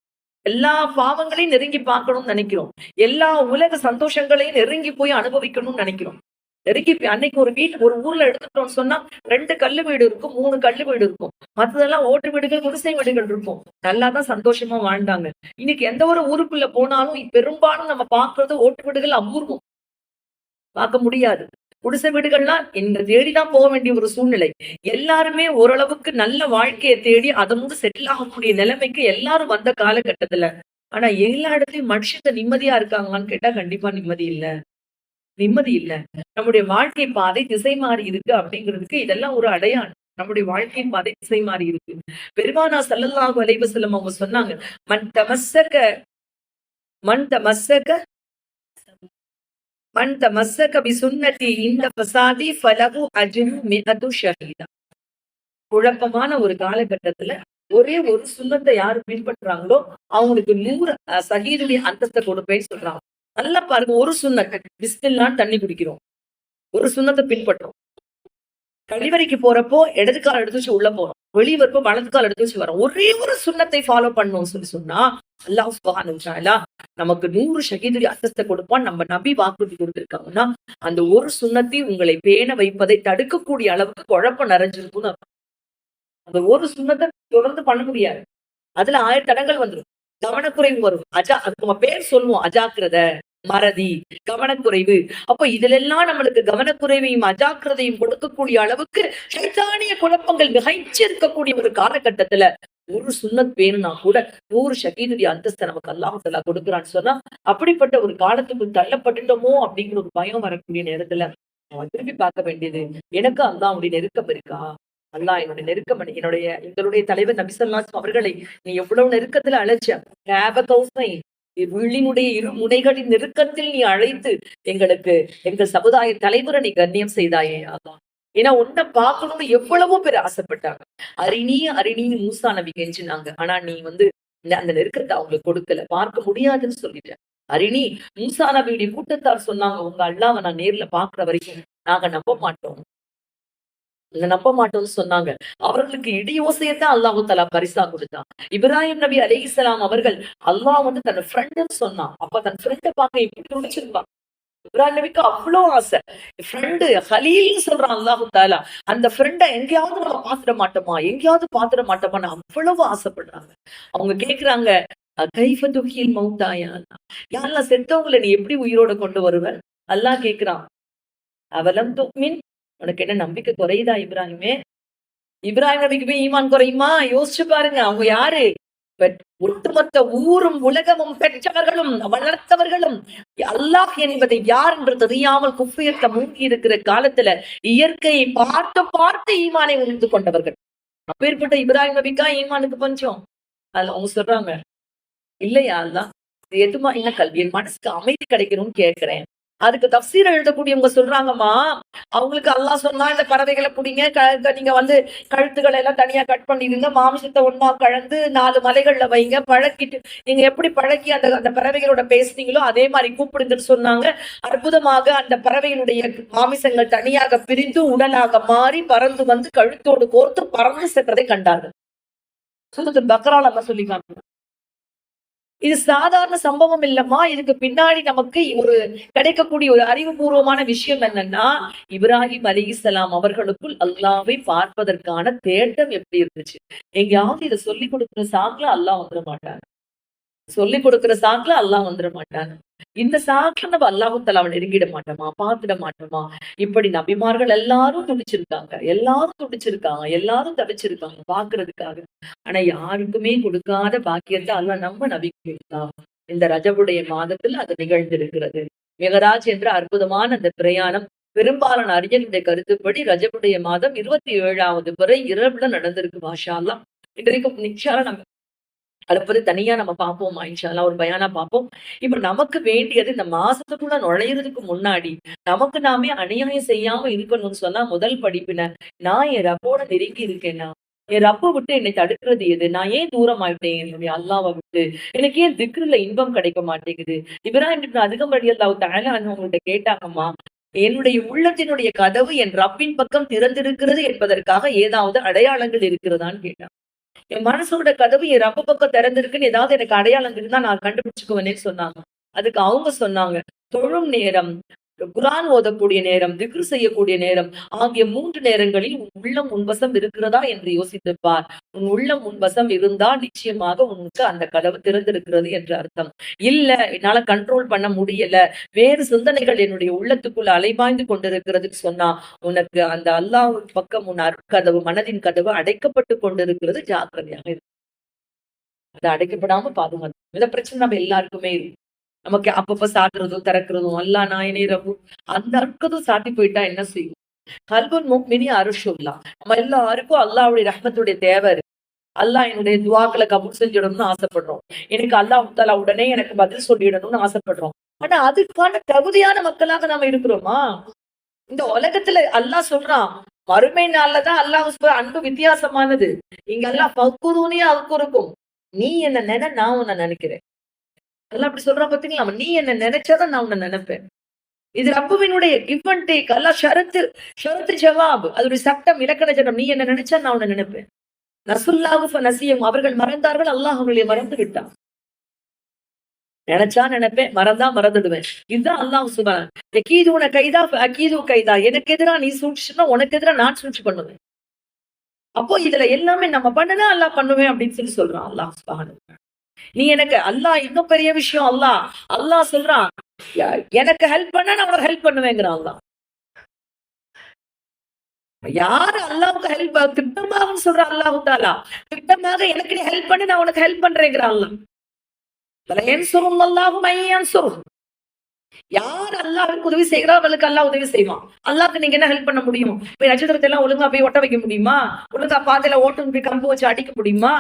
எல்லா பாவங்களையும் நெருங்கி பார்க்கணும்னு நினைக்கிறோம். எல்லா உலக சந்தோஷங்களையும் நெருங்கி போய் அனுபவிக்கணும்னு நினைக்கிறோம். நெருங்கி அன்னைக்கு ஒரு ஊர்ல எடுத்துட்டோம்னு சொன்னா 2 கல்லு வீடு இருக்கும், 3 கல்லு வீடு இருக்கும். மத்ததெல்லாம் ஓட்டு வீடுகள், குடிசை வீடுகள் இருக்கும். நல்லாதான் சந்தோஷமா வாழ்ந்தாங்க. இன்னைக்கு எந்த ஒரு ஊருக்குள்ள போனாலும் பெரும்பாலும் நம்ம பார்க்கறது ஓட்டு வீடுகள் அபூர்வம். பார்க்க முடியாது. குடிசை வீடுகள்லாம் எங்க தேடிதான் போக வேண்டிய ஒரு சூழ்நிலை. எல்லாருமே ஓரளவுக்கு நல்ல வாழ்க்கையை தேடி அதனோடு செட்டில் ஆகக்கூடிய நிலைமைக்கு எல்லாரும் வந்த காலகட்டத்துல. ஆனா எல்லா இடத்துலயும் மனுஷங்க நிம்மதியா இருக்காங்களான்னு கேட்டா கண்டிப்பா நிம்மதி இல்ல. நிம்மதி இல்ல. நம்முடைய வாழ்க்கை பாதை திசை மாறி இருக்கு அப்படிங்கிறதுக்கு இதெல்லாம் ஒரு அடையாளம். நம்முடைய வாழ்க்கை பாதை திசை மாறி இருக்கு. பெருமானா ஸல்லல்லாஹு அலைஹி வஸல்லம் அவங்க சொன்னாங்க, மன் தமஸ்ஸக மன் தமஸ்ஸக மன் தமஸ்ஸக பிசுன்னதி இந்த ஃபசாதி ஃபலஹு அஜ்ரு மிஅது ஷஹீதா. குழப்பமான ஒரு காலகட்டத்துல ஒரே ஒரு சுன்னத்தை யாரு பின்பற்றாங்களோ அவங்களுக்கு 100 ஷஹீதுடைய அந்தஸ்தை கொடுப்பேன்னு சொல்றாங்க. நல்லா பாருங்க, ஒரு சுன்னத் பிஸ்மில்லான்னு தண்ணி குடிக்கிறோம். ஒரு சுன்னத்தை பின்பற்றோம். கழிவறைக்கு போறப்போ இடது கால் எடுத்து வச்சு உள்ள போறோம். வெளியே வரப்போ வலது கால் எடுத்து வச்சு வரோம். ஒரே ஒரு சுன்னத்தை ஃபாலோ பண்ணணும்னு சொல்லி சொன்னா அல்லாஹ் சுப்ஹானஹு வ தஆலா நமக்கு 100 ஷஹீதுடைய அந்தஸ்தை கொடுப்பான். நம்ம நபி வாக்குறுதி கொடுத்திருக்காங்கன்னா அந்த ஒரு சுன்னத்தை உங்களை பேண வைப்பதை தடுக்கக்கூடிய அளவுக்கு குழப்பம் நிறைஞ்சிருக்கும்னு அந்த ஒரு சுன்னத்தை தொடர்ந்து பண்ண முடியாது. அதுல 1000 தடங்கள் வந்துடும். கவனக்குறைவு வரும். அதுக்கு நம்ம பேர் சொல்லுவோம், அஜாக்கிரதை, மறதி, கவனக்குறைவு. அப்ப இதுல எல்லாம் நம்மளுக்கு கவனக்குறைவையும் அஜாக்கிரதையும் கொடுக்கக்கூடிய அளவுக்கு சைத்தானிய குழப்பங்கள் மிகைச்சு இருக்கக்கூடிய ஒரு காலகட்டத்துல ஒரு சுன்னத் வேணும்னா கூட 100 ஷஹீதுடைய அந்தஸ்தை நமக்கு அல்லாஹ் தஆலா கொடுக்குறான்னு சொன்னா, அப்படிப்பட்ட ஒரு காலத்துக்கு தள்ளப்பட்டுட்டோமோ அப்படிங்கிற ஒரு பயம் வரக்கூடிய நேரத்துல நம்ம திரும்பி பார்க்க வேண்டியது, எனக்கு அல்லாஹ்வுடைய நெருக்கம் இருக்கா? அல்லாஹ் என்னுடைய நெருக்கம் எங்களுடைய தலைவர் நபி ஸல்லல்லாஹு அலைஹி வஸல்லம் அவர்களை நீ எவ்வளவு நெருக்கத்துல அழைச்ச, விழினுடைய இரு முனைகளின் நெருக்கத்தில் நீ அழைத்து எங்கள் சமுதாய தலைவரை நீ கண்ணியம் செய்தாயே அல்லாஹ். ஏன்னா உன்னை பார்க்கணும்னு எவ்வளவோ பேர் ஆசைப்பட்டாங்க. அரிணின்னு மூசா நபி கெஞ்சினாங்க. ஆனா நீ அந்த நெருக்கத்தை அவங்களுக்கு கொடுக்கல, பார்க்க முடியாதுன்னு சொல்லிட்ட. அரிணி மூசா நபியுடைய கூட்டத்தார் சொன்னாங்க, உங்க அல்லாஹ்வை நான் நேர்ல பாக்குற வரைக்கும் நாங்க நம்ப மாட்டோம்னு சொன்னாங்க. அவர்களுக்கு இடியோசையத்தான் அல்லாஹு தஆலா பரிசா கொடுத்தான். இப்ராஹிம் நபி அலைஹிஸ்ஸலாம் அவர்கள் அல்லாஹ் தன் ஃப்ரெண்டுன்னு சொன்னான். அப்ப தன் ஃப்ரெண்டை பார்க்க எப்படி துடிச்சிருப்பான். இப்ராஹிம் நபிக்கு அவ்வளவு ஆசை. ஃப்ரெண்டு ஹலீல்னு சொல்றான் அல்லாஹு தஆலா. அந்த ஃப்ரெண்டை எங்கேயாவது நம்ம பாத்துட மாட்டோமான்னு அவ்வளவு ஆசைப்படுறாங்க. அவங்க கேக்குறாங்க, கைஃப துஹ்யில் மௌத்தா யா அல்லாஹ். யா அல்லாஹ், செத்தவங்களை நீ எப்படி உயிரோட கொண்டு வருவ? அல்லாஹ் கேக்குறான், அவலம் துமின், உனக்கு என்ன நம்பிக்கை குறையுதா இப்ராஹிமே? இப்ராஹிம் நபிக்கு போய் ஈமான் குறையுமா? யோசிச்சு பாருங்க. அவங்க யாரு? ஒட்டுமொத்த ஊரும் உலகமும் பெற்றவர்களும் வளர்த்தவர்களும் அல்லாஹ் என்பதை யார் என்று தெரியாமல் குஃபியத்தை மூழ்கி இருக்கிற காலத்துல இயற்கையை பார்த்து பார்த்து ஈமானை உணர்ந்து கொண்டவர்கள். அப்பேற்பட்ட இப்ராஹிம் நபிக்கா ஈமானுக்கு பஞ்சம்? அதுல அவங்க சொல்றாங்க, இல்லையா அல்லாஹ், எதுமா என்ன கல்வி, என் மனசுக்கு அமைதி கிடைக்கணும்னு கேட்கிறேன். அதுக்கு தஃப்சீர் எழுதக்கூடியவங்க சொல்றாங்கம்மா, அவங்களுக்கு அல்லாஹ் சொன்னா இந்த பறவைகளை புடிங்க, நீங்க கழுத்துக்களை எல்லாம் தனியா கட் பண்ணிடுங்க, மாமிசத்தை ஒண்ணா கலந்து 4 மலைகள்ல வைங்க, பழக்கிட்டு நீங்க எப்படி பழக்கி அந்த பறவைகளோட பேசுனீங்களோ அதே மாதிரி கூப்பிடுங்கன்னு சொன்னாங்க. அற்புதமாக அந்த பறவைகளுடைய மாமிசங்கள் தனியாக பிரிந்து உடலாக மாறி பறந்து வந்து கழுத்தோடு கோர்த்து பறந்து சென்றதை கண்டார்கள். சூரத்துல் பக்ரால அல்லாஹ் சொல்லிக்காங்க. இது சாதாரண சம்பவம் இல்லம்மா. இதுக்கு பின்னாடி நமக்கு ஒரு கிடைக்கக்கூடிய ஒரு அறிவுபூர்வமான விஷயம் என்னன்னா, இப்ராஹிம் அலைஹிஸ்ஸலாம் அவர்களுக்குள் அல்லாஹ்வை பார்ப்பதற்கான தேட்டம் எப்படி இருந்துச்சு. எங்கேயாவது இதை சொல்லிக் கொடுக்கிற சாக்குல அல்லாஹ் வந்துட மாட்டாங்க. இந்த சாக்குல நம்ம அல்லாஹு தஆலாவை நெருங்கிட மாட்டோமா, பார்த்துட மாட்டோமா? இப்படி நபிமார்கள் எல்லாரும் துடிச்சிருக்காங்க, எல்லாரும் தவிச்சிருக்காங்க பாக்குறதுக்காக. ஆனா யாருக்குமே கொடுக்காத பாக்கியத்தை அல்லாஹ் நம்ம நபிக்கு கொடுத்தான். இந்த ரஜபுடைய மாதத்துல அது நிகழ்ந்திருக்கிறது. மிகராஜ் என்ற அற்புதமான அந்த பிரயாணம் பெரும்பாலான அறிஞருடைய கருத்துப்படி ரஜபுடைய மாதம் 27வது பிறை இரவுல நடந்திருக்கு. மாஷா அல்லாஹ். இன்றைக்கும் நிச்சயம் நம்ம அதை தனியா நம்ம பார்ப்போம். இன்ஷா அல்லாஹ் ஒரு பயானா பார்ப்போம். இப்ப நமக்கு வேண்டியது இந்த மாசத்துக்குள்ள நுழையிறதுக்கு முன்னாடி நமக்கு நாமே அநியாயம் செய்யாம இருக்கணும்னு சொன்னா முதல் படிப்பின, நான் என் ரப்போட நெருங்கி இருக்கேன்னா என் ரப்ப விட்டு என்னை தடுக்கிறது எது? நான் ஏன் தூரம் ஆயிட்டேன் என்னுடைய அல்லாஹ்வ விட்டு? எனக்கு ஏன் திக்ருல இன்பம் கிடைக்க மாட்டேங்குது? இப்ராஹிம் இப்னு அதுகம் ரலியல்லாஹு தஆலா அன்ஹுவங்கள்ட்ட கேட்டாங்கம்மா. என்னுடைய உள்ளத்தினுடைய கதவு என் ரப்பின் பக்கம் திறந்திருக்கிறது என்பதற்காக ஏதாவது அடையாளங்கள் இருக்கிறதான்னு கேட்டாங்க. என் மனசோட கதவு என் ரப்ப பக்கம் திறந்திருக்குன்னு ஏதாவது எனக்கு அடையாளம் இருந்தா நான் கண்டுபிடிச்சுக்குவேனேன்னு சொன்னாங்க. அதுக்கு அவங்க சொன்னாங்க, தொழும் நேரம், குர்ஆன் ஓதக்கூடிய நேரம், திக்ர் செய்யக்கூடிய நேரம் ஆகிய 3 நேரங்களில் உன் உள்ளம் உன் வசம் இருக்கிறதா என்று யோசித்துப் பார். உன் உள்ளம் உன் வசம் இருந்தால் நிச்சயமாக உனக்கு அந்த கதவு திறந்திருக்கிறது என்று அர்த்தம். இல்ல என்னால கண்ட்ரோல் பண்ண முடியல. வேறு சிந்தனைகள் என்னுடைய உள்ளத்துக்குள்ள அலைபாய்ந்து கொண்டிருக்கிறதுன்னு சொன்னா, உனக்கு அந்த அல்லாஹ் பக்கம் உன் அருட்கதவு, மனதின் கதவு அடைக்கப்பட்டு கொண்டிருக்கிறது. ஜாக்கிரதையாக இரு. அது அடைக்கப்படாம பாதுகாத்து. இந்த பிரச்சனை நம்ம எல்லாருக்குமே இருக்கு. நமக்கு அப்பப்ப சாத்துறதும், திறக்கிறதும், அல்லா நாயனே ரப்பு அந்த அற்கதும் சாத்தி போயிட்டா என்ன செய்யும்? கல்புல் முஃமினி அருஷுல்லா. நம்ம எல்லாருக்கும் அல்லாஹ்வுடைய ரஹ்மத்துடைய தேவை இருக்கு. அல்லாஹ் என்னுடைய துஆக்கள கபூல் செஞ்சிடணும்னு ஆசைப்படுறோம். எனக்கு அல்லாஹ் தஆலா உடனே எனக்கு பதில் சொல்லிடணும்னு ஆசைப்படுறோம். ஆனா அதுக்கான தகுதியான மக்களாக நாம இருக்கிறோமா? இந்த உலகத்துல அல்லாஹ் சொல்றான், மறுமை நாள்ல தான் அல்லாஹ் அன்பு வித்தியாசமானது. இங்க அல்லாஹ் ஃபக்குரூனி அஸ்குருக்கும். நீ என்ன நென, நான் உன்ன நினைக்கிறேன். அல்லாஹ் அப்படி சொல்றான் பாத்தீங்களா? நீ என்ன நினைச்சாதான் நான் உன்ன நினைப்பேன். இது ரப்புவினுடைய கிவ் அண்ட் டேக். அல்லாஹ் ஷரத்து ஜவாப். அதோடைய சட்டம், இலக்கண சட்டம். நீ என்ன நினைச்சா நான் உன்ன நினைப்பேன். நசுல்லாஹு ஃபநசியும். அவர்கள் மறந்தார்கள், அல்லாஹ் அவர்களை மறந்து விட்டான். நினைச்சா நினைப்பேன், மறந்தா மறந்துடுவேன். இதுதான் அல்லாஹ் சுப்ஹானஹு. யகீதுன கைதா ஃபஅகீது கைதா. எனக்கு எதிரா நீ சூழ்ச்சினா உனக்கு எதிரா நான் சூழ்ச்சி பண்ணுவேன். அப்போ இதுல எல்லாமே நம்ம பண்ணுனா அல்லாஹ் பண்ணுவேன் அப்படின்னு சொல்றான் அல்லாஹ் சுப்ஹானஹு. நீ எனக்கு அல்லாஹ் இன்னும் பெரிய விஷயம் அல்லாஹ். அல்லாஹ் சொல்றான், எனக்கு ஹெல்ப் பண்ணா நான் உனக்கு ஹெல்ப் பண்ணுவேங்கிறான் அல்லாஹ். யாரு அல்லாஹ்வுக்கு ஹெல்ப் திட்டமாக சொல்றான் அல்லாஹ் தஆலா. திட்டமாக எனக்கு நீ ஹெல்ப் பண்ணு, நான் உனக்கு ஹெல்ப் பண்றேங்கிறான் அல்லாஹ். வல யன்சுருல்லாஹு மன் யன்சுர். யார் அல்லாஹ்வுக்கு உதவி செய்கிறாரோ அவளுக்கு அல்லாஹ் உதவி செய்வான். அல்லாஹ்க்கு நீங்க என்ன ஹெல்ப் பண்ண முடியும்? போய் நட்சத்திரத்தை எல்லாம் ஒழுங்கா போய் ஒட்ட வைக்க முடியுமா? ஒழுங்கா பாதையில ஓட்டும் போய் கம்பு வச்சு அடிக்க முடியுமா?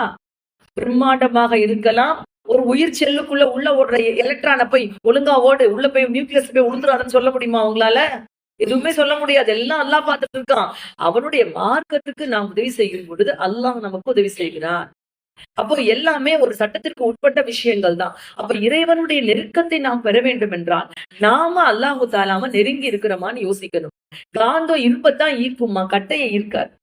பிரம்மாண்டமாக இருக்கலாம். ஒரு உயிர் செல்லுக்குள்ள உள்ள ஓடுற எலக்ட்ரான போய் ஒழுங்கா ஓடு, உள்ள போய் நியூக்ளியஸ் போய் உழுந்துறாதுன்னு சொல்ல முடியுமா உங்களால? எதுவுமே சொல்ல முடியாது. எல்லாம் அல்லாஹ் பார்த்துட்டு இருக்கான். அவனுடைய மார்க்கத்துக்கு நாம் உதவி செய்யும் பொழுது அல்லாஹ் நமக்கு உதவி செய்கிறான். அப்போ எல்லாமே ஒரு சட்டத்திற்கு உட்பட்ட விஷயங்கள் தான். அப்ப இறைவனுடைய நெருக்கத்தை நாம் பெற வேண்டும் என்றால், நாம அல்லாஹு தஆலாவ நெருங்கி இருக்கிறோமான்னு யோசிக்கணும். காந்தம் இருப்பத்தான் ஈர்க்குமா, கட்டையை ஈர்க்காது.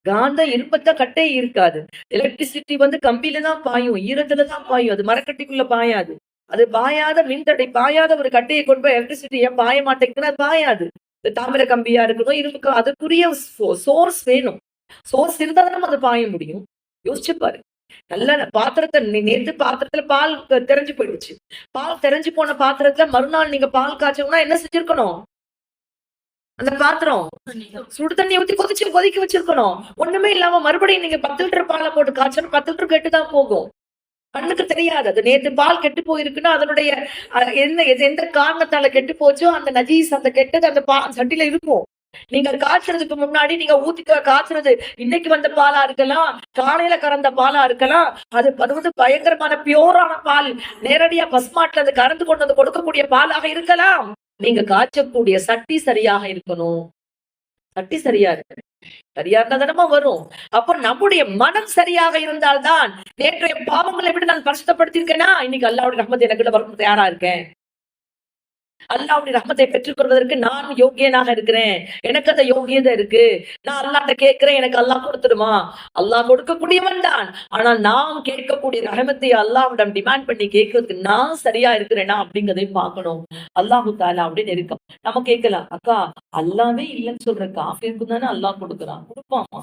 காந்தம் இருப்பத்தான் கட்டையை ஈர்க்காது. எலக்ட்ரிசிட்டி கம்பியில தான் பாயும், ஈரத்துல தான் பாயும். அது மரக்கட்டைக்குள்ள பாயாது. அது பாயாத மின்தடை பாயாத ஒரு கட்டையை கொண்டு போய் எலக்ட்ரிசிட்டி ஏன் பாய மாட்டேங்குதுன்னா அது பாயாது. இந்த தாமிர கம்பியா இருக்கணும், இரும்பு அதுக்குரிய சோர்ஸ் வேணும். சோர்ஸ் இருந்தா தான் அது பாய முடியும். யோசிச்சு பாரு. நல்ல பாத்திரத்தை நேத்து பாத்திரத்துல பால் தெரிஞ்சு போயிடுச்சு. பால் தெரிஞ்சு போன பாத்திரத்துல மறுநாள் நீங்க பால் காய்ச்சணும்னா என்ன செஞ்சிருக்கணும்? அந்த பாத்திரம் சுடு தண்ணி ஊத்தி கொதிக்க வச்சிருக்கணும். ஒண்ணுமே இல்லாம மறுபடியும் நீங்க 10 லிட்டர் பாலை போட்டு காய்ச்சணும், 10 லிட்டர் கெட்டுதான் போகும். கண்ணுக்கு தெரியாது. அது நேத்து பால் கெட்டு போயிருக்குன்னா அதனுடைய எந்த காரணத்தால கெட்டு போச்சோ அந்த நஜீஸ், அந்த கெட்டது அந்த சட்டில இருக்கும். நீங்க காய்ச்சறதுக்கு முன்னாடி நீங்க ஊத்தி காய்ச்சறது இன்னைக்கு வந்த பாலா இருக்கலாம், காலையில கறந்த பாலா இருக்கலாம். அது பயங்கரமான பியூரான பால், நேரடியா பசுமாட்டுல அது கறந்து கொண்டு வந்து கொடுக்கக்கூடிய பாலாக இருக்கலாம். நீங்க காய்ச்சக்கூடிய சட்டி சரியாக இருக்கணும். சட்டி சரியா இருக்கு. சரியா இருந்தா தானமா வரும். அப்ப நம்முடைய மனம் சரியாக இருந்தால்தான், நேற்றைய பாவங்களை விட்டு நான் பரிசுத்தப்படுத்தியிருக்கேனா, இன்னைக்கு அல்லாஹ்வுடைய ரஹ்மத் எனக்குள்ள வரணும் தயாரா இருக்கேன். அல்லாஹ்வுடைய ரஹ்மத்தை பெற்றுக் கொள்வதற்கு நான் யோகியனாக இருக்கிறேன். எனக்கு அந்த யோகியதை இருக்கு. நான் அல்லாஹ்ட்ட கேட்கிறேன், எனக்கு அல்லாஹ் கொடுத்துடுமா? அல்லாஹ் கொடுக்கக்கூடியவன் தான். ஆனால் நாம் கேட்கக்கூடிய ரஹமத்தை அல்லாஹ்விடம் டிமாண்ட் பண்ணி கேட்கறதுக்கு நான் சரியா இருக்கிறேனா அப்படிங்கிறதையும் பார்க்கணும். அல்லாஹு தஆலா அப்படின்னு இருக்கும். நம்ம கேட்கலாம், அக்கா அல்லாவே இல்லைன்னு சொல்ற காஃபிருக்கு தானே அல்லாஹ் கொடுக்குறான். கொடுப்பாமா?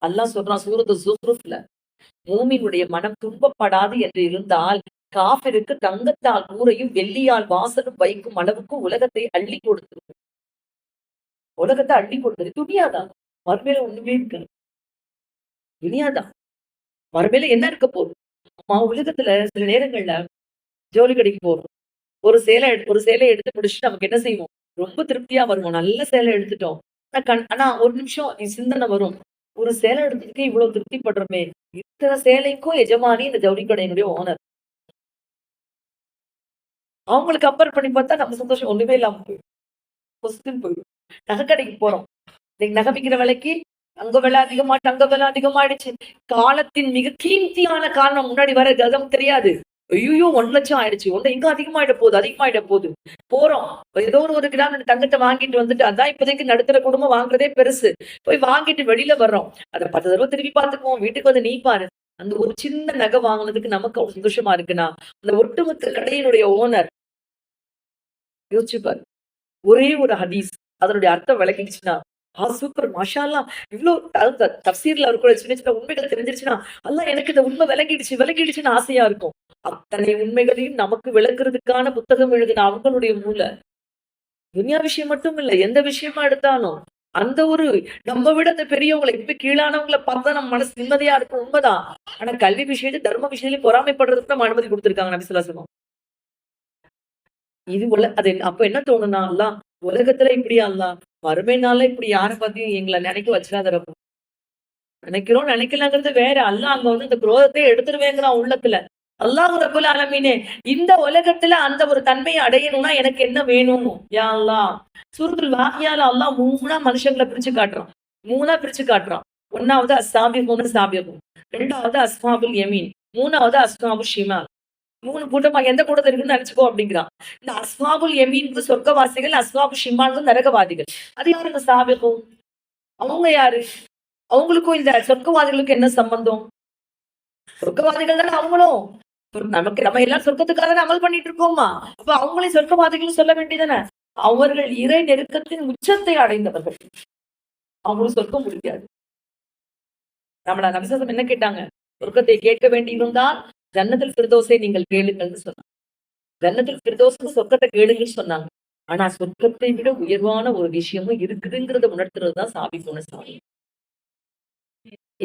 அல்லாஹ் சொல்றான் சூரத்து ஸுஹ்ருஃப்ல, மூமினுடைய மனம் துன்பப்படாது என்று இருந்தால் காஃபிருக்கு தங்கத்தால் கூரையும் வெள்ளியால் வாசலும் வைக்கும் அளவுக்கு உலகத்தை அள்ளி கொடுத்து உலகத்தை அள்ளி கொடுத்தது துணியாதான். மறுமையில ஒண்ணுமே இருக்காது. துணியாதான். மறுமையில என்ன இருக்க போகுது? உலகத்துல சில நேரங்கள்ல ஜவுளி கடைக்கு போறோம். ஒரு சேலை எடுத்து முடிச்சுட்டு நமக்கு என்ன செய்வோம்? ரொம்ப திருப்தியா வருவோம். நல்ல சேலை எடுத்துட்டோம். ஆனா ஒரு நிமிஷம் சிந்தனை வரும். ஒரு சேலை எடுத்துட்டு இவ்வளவு திருப்தி படுறோமே, இத்தனை சேலைக்கும் எஜமானி இந்த ஜவுளி கடையினுடைய ஓனர். அவங்களுக்கு கம்பேர் பண்ணி பார்த்தா நம்ம சந்தோஷம் ஒண்ணுமே இல்லாம போயிடும். பொசுக்குன்னு போயிடும். நகைக்கடைக்கு போறோம். இன்னைக்கு நகை விக்கிற விலைக்கு அங்க விலை அதிகமாட்டு, அங்க விலை அதிகமாயிடுச்சு. காலத்தின் மிக கீர்த்தியான காரணம் முன்னாடி வர கதம் தெரியாது. ஐய்யயோ! 1,00,000 ஆயிடுச்சு. ஒண்ணு எங்க அதிகமாயிட போகுது, அதிகமாயிட போகுது. போறோம். ஏதோ ஒரு 1 கிராம் தங்கத்த வாங்கிட்டு வந்துட்டு, அதான் இப்போதைக்கு நடுத்தர குடும்பம் வாங்குறதே பெருசு. போய் வாங்கிட்டு வெளில வர்றோம். அத 10 தடவ திருப்பி பார்த்துக்குவோம். வீட்டுக்கு வந்து நீ பாரு. அந்த ஒரு சின்ன நகை வாங்குனதுக்கு நமக்கு அவ்வளவு சந்தோஷமா இருக்குன்னா, அந்த ஒட்டுமொத்த கடையினுடைய ஓனர் யோசிச்சு பாரு. ஒரே ஒரு ஹதீஸ் அதனுடைய அர்த்தம் விளங்கிடுச்சுன்னா, சூப்பர் மாஷா அல்லாஹ் இவ்ளோ தஃப்சீர்ல இருக்கிற சின்ன சின்ன உண்மைகள் தெரிஞ்சிருச்சுன்னா, அல்லாஹ் எனக்கு இந்த உண்மை விளங்கிடுச்சுன்னு ஆசையா இருக்கும். அத்தனை உண்மைகளையும் நமக்கு விளக்குறதுக்கான புத்தகம் எழுதின அவங்களுடைய மூளை. துன்யா விஷயம் மட்டும் இல்ல, எந்த விஷயமா எடுத்தாலும். அந்த ஒரு நம்ம விட அந்த பெரியவங்கள இப்ப கீழானவங்கள பார்த்தா நம்ம மனசு நிம்மதியா இருக்கும் உண்மைதான். ஆனா கல்வி விஷயத்துல, தர்ம விஷயத்திலயும் பொறாமைப்படுறதுக்கு நம்ம அனுமதி குடுத்திருக்காங்க நபி ஸல்லல்லாஹு அலைஹி வஸல்லம். இது அது அப்ப என்ன தோணும்னா, அல்லாஹ் உலகத்துல இப்படியா அல்லாஹ்? மறுமை நாள்ல இப்படி யார பத்தியும் எங்கள நினைக்க வச்சிராத ரப்பு. நினைக்கிறோம் நினைக்கலங்கிறது வேற. அல்லாஹ் அங்க வந்து இந்த குரோதத்தை எடுத்துருவேங்கிறான் உள்ளத்துல. அல்லாஹ் ரப்புல் ஆலமீனே இந்த உலகத்துல அந்த ஒரு தன்மையை அடையணும்னா எனக்கு என்ன வேணும்? யா அல்லாஹ். சூரத்துல் வாக்கியால அல்லாஹ் 3ஆ மனுஷங்கள பிரிச்சு காட்டுறான். 3ஆ பிரிச்சு காட்டுறான். 1வது அஸ்ஸாபிகூன சாபிகூன். 2வது அஸ்ஹாபுல் யமீன். 3வது அஸ்ஹாபு ஷிமால். 3 கூட்டமா எந்த கூட்டத்துல இருக்குன்னு நினைச்சுக்கோ அப்படிங்கிறான். இந்த அஸ்ஹாபுல் யமீன் சொர்க்கவாசிகள், அஸ்ஹாபு ஷிமால் நரகவாதிகள். அது யாருங்க சாபிகூன்? அவங்க யாரு? அவங்களுக்கும் இந்த சொர்க்கவாதிகளுக்கு என்ன சம்பந்தம்? சொர்க்கவாதிகள் தானே அவங்களும். நமக்கு நம்ம எல்லாம் சொர்க்கத்துக்காக தானே அமல் பண்ணிட்டு இருக்கோமா? அப்ப அவங்களே சொர்க்கவாதிகள் சொல்ல வேண்டியதானே? அவர்கள் இறை நெருக்கத்தின் உச்சத்தை அடைந்தவர்கள். அவங்களும் சொர்க்கம் முடியாது. நம்மள நபி ஸல்லல்லாஹு என்ன கேட்டாங்க? சொர்க்கத்தை கேட்க வேண்டியிருந்தால் ஜன்னத்துல் ஃபிர்தௌஸை நீங்கள் கேளுங்கள்னு சொன்னாங்க. ஜன்னத்துல் ஃபிர்தௌஸ் சொர்க்கத்தை கேளுங்கன்னு சொன்னாங்க. ஆனா சொர்க்கத்தை விட உயர்வான ஒரு விஷயமும் இருக்குதுங்கிறத உணர்த்துறதுதான் சாபிகூன சாபி.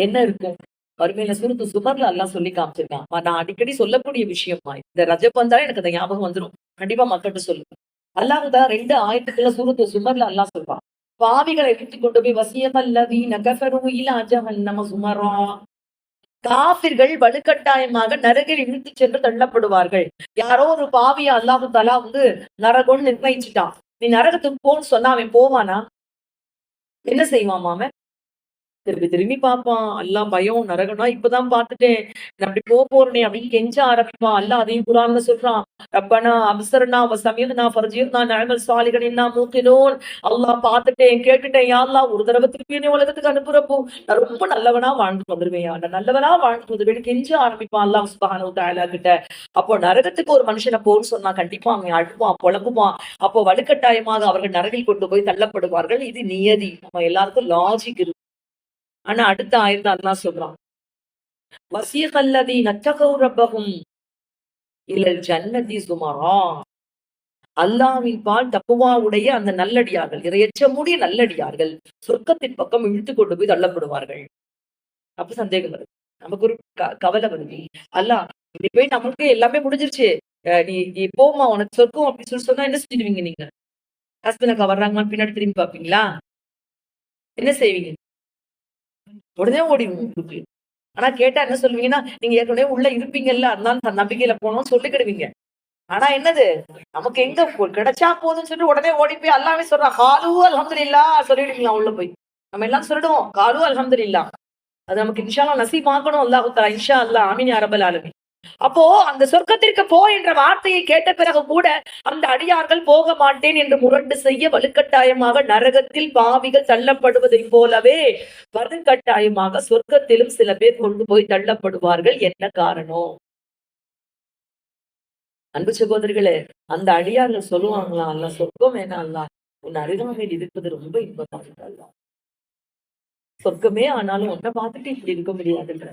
என்ன இருக்கும்? வறுமையில சூரத்து சுமர்ல அல்லாஹ் சொல்லி காமிச்சிருக்கான். நான் அடிக்கடி சொல்லக்கூடிய விஷயமா. இந்த ரஜப் வந்தாலே எனக்கு அந்த ஞாபகம் வந்துரும். கண்டிப்பா மக்கள்கிட்ட சொல்லுவேன். அல்லாஹ் தான் 2 ஆயத்துக்கள சூரத்து சுமர்ல அல்லாஹ் சொல்றான். பாவிகளை இழுத்துக் கொண்டு போய் வசியமல்லதீன கஃபரு இலா ஜஹன்னம சுமரா. காபிர்கள் வலுக்கட்டாயமாக நரகில் இழுத்துச் சென்று தள்ளப்படுவார்கள். யாரோ ஒரு பாவிய அல்லாஹ் தஆலா வந்து நரகம்னு நிர்ணயிச்சுட்டான். நீ நரகத்துக்கு போன்னு சொன்னா அவன் போவானா? என்ன செய்வான் அவன்? திரும்பி திரும்பி பார்ப்பான். அல்லாஹ் பயம் நரகம்னா இப்பதான் பார்த்துட்டேன். நான் அப்படி போறேனே அப்படின்னு கெஞ்ச ஆரம்பிப்பான். அல்லாஹ் அதையும் குர்ஆன்ல சொல்றான். ரப்பனா அப்சர்னா வ சமிஅனா ஃபர்ஜினா நஅமல் சாலிஹன் இன்னா மூகினூன். அல்லாஹ் பார்த்துட்டேன், கேட்டுட்டேன். யா அல்லாஹ் ஒரு தடவை திருப்பி என்னை உலகத்துக்கு அனுப்புறப்போ நான் ரொம்ப நல்லவனா வாழ்ந்துட்டு வந்துருவேன். நான் நல்லவனா வாழ்ந்துட்டு வந்துருவேன் கெஞ்ச ஆரம்பிப்பான் அல்லாஹ் சுப்ஹானஹு வ தஆலா கிட்ட. அப்போ நரகத்துக்கு ஒரு மனுஷனை போன்னு சொன்னா கண்டிப்பா அவன் அழுவான், புலம்புவான். அப்போ வலுக்கட்டாயமாக அவர்கள் நரகில் கொண்டு போய் தள்ளப்படுவார்கள். இது நியதி. நம்ம எல்லாருக்கும் லாஜிக் இருக்கு. ஆனா அடுத்த ஆயத்த அல்லாஹ் சொல்றான். வஸீகல்லதீன தகவ் ரப்பஹும் இலல் ஜன்னதி ஸுமரா. அல்லாஹ்வின் பால் தக்வாவுடைய அந்த நல்லடியார்கள், இறையச்சமுடைய நல்லடியார்கள் சொர்க்கத்தின் பக்கம் இழுத்து கொண்டு போய் தள்ளப்படுவார்கள். அப்ப சந்தேகம் வருது. நமக்கு ஒரு கவலை வருது. அல்லாஹ் இப்படி போய் நமக்கு எல்லாமே முடிஞ்சிருச்சு. நீ போம்மா உனக்கு சொர்க்கம் அப்படின்னு சொன்னா என்ன செஞ்சுடுவீங்க நீங்க? ஹஸ்பண்ட் வர்றாங்களான்னு பின்னாடி திரும்பி பார்ப்பீங்களா? என்ன செய்வீங்க? உடனே ஓடிடுவோம். ஆனா கேட்டா என்ன சொல்லுவீங்கன்னா, நீங்க ஏற்கனவே உள்ள இருப்பீங்கல்ல, அதனால நம்பிக்கையில போனோம்னு சொல்லிக்கிடுவீங்க. ஆனா என்னது? நமக்கு எங்க கிடைச்சா போதும்ன்னு சொல்லிட்டு உடனே ஓடி போய் அல்லாஹ்வே சொல்றான். காலு அல்ஹம்துலில்லாஹ் சொல்லிடுவீங்களா உள்ள போய்? நம்ம எல்லாம் சொல்லிடுவோம். காலு அல்ஹம்துலில்லாஹ். அது நமக்கு இன்ஷா அல்லாஹ் நசீப் ஆக்கணும் அல்லாஹ் தஆலா. இன்ஷா அல்லாஹ். ஆமீன் யா ரப்பல் ஆலமீன். அப்போ அந்த சொர்க்கத்திற்கு போ என்ற வார்த்தையை கேட்ட பிறகு கூட அந்த அடியார்கள் போக மாட்டேன் என்று முரண்டு செய்ய வலுக்கட்டாயமாக நரகத்தில் பாவிகள் தள்ளப்படுவதைப் போலவே வலுக்கட்டாயமாக சொர்க்கத்திலும் சில பேர் கொண்டு போய் தள்ளப்படுவார்கள். என்ன காரணம்? அன்பு சகோதரிகளே, அந்த அடியார்கள் சொல்லுவாங்களாம், அல்லாஹ் சொர்க்கம் வேணாம் அல்லாஹ், உன் அருகாமையில் இருப்பது ரொம்ப இன்பமா இருக்கு அல்லாஹ். சொர்க்கமே ஆனாலும் உன்னை பார்த்துட்டு இப்படி இருக்க முடியாதுன்ற.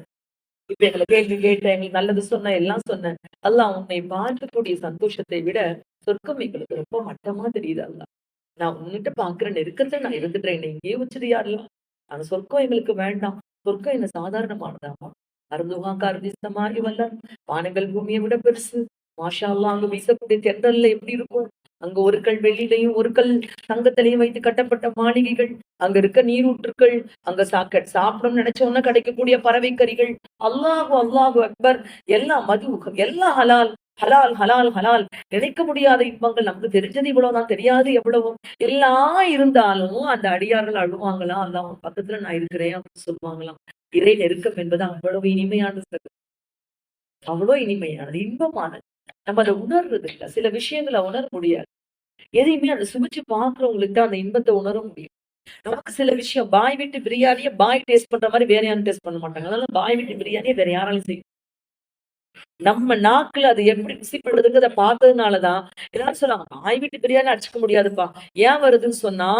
இப்ப எங்களை கேள்வி கேட்ட, எங்களுக்கு நல்லது சொன்ன, எல்லாம் சொன்ன. அல்லாஹ் உன்னை பார்க்கக்கூடிய சந்தோஷத்தை விட சொர்க்கம் எங்களுக்கு ரொம்ப மட்டமா தெரியுது அல்லாஹ். நான் உன்னிட்ட பாக்குற நெருக்கத்துல நான் இருந்துட்டேன். என்னை இங்கேயே வச்சது யாரெல்லாம்? ஆனா சொர்க்கம் எங்களுக்கு வேண்டாம். சொர்க்கம் என்ன சாதாரணமானதாமா? அருந்துகா கருதிசமாகி வல்ல வானங்கள் பூமியை விட பெருசு. மாஷா அல்லாஹ் அங்க வீசக்கூடிய தென்றல்ல எப்படி இருக்கும்? அங்க ஒரு கல் வெள்ளிலையும் ஒரு கல் தங்கத்திலையும் வைத்து கட்டப்பட்ட மாளிகைகள், அங்க இருக்க நீரூற்றுக்கள், அங்க சாப்பிடணும்னு நினைச்சோம்னா கிடைக்கக்கூடிய பறவை கறிகள், அல்லாஹு அல்லாஹு அக்பர், எல்லாம் மது, எல்லாம் ஹலால். ஹலால் ஹலால் ஹலால். நினைக்க முடியாத இன்பங்கள், நமக்கு தெரிஞ்சது இவ்வளவுதான், தெரியாது எவ்வளவோ. எல்லாம் இருந்தாலும் அந்த அடியார்கள் அழுவாங்களாம், அல்லாஹ் பக்கத்துல நான் இருக்கிறேன் அப்படின்னு சொல்லுவாங்களாம். இறை நெருக்கம் என்பது அவ்வளவு இனிமையானது, அவ்வளவு இனிமையானது, இன்பமானது. நம்ம அதை உணர்றது இல்ல. சில விஷயங்களை உணர முடியாது. எதையுமே அதை சுவைச்சு பார்க்கிறவங்களுக்கு தான் அந்த இன்பத்தை உணர முடியும். நமக்கு சில விஷயம், பாய் வீட்டு பிரியாணிய பாய் டேஸ்ட் பண்ற மாதிரி வேற யாரும் டேஸ்ட் பண்ண மாட்டாங்க. அதனால பாய் வீட்டு பிரியாணிய வேற யாராலும் செய்ய, நம்ம நாக்குல அது எப்படி ருசிப்படுதுங்கிறத பார்த்ததுனாலதான் எல்லாரும் சொல்லுவாங்க, பாய் வீட்டு பிரியாணி அடிச்சுக்க முடியாதுப்பா. ஏன் வருதுன்னு சொன்னா,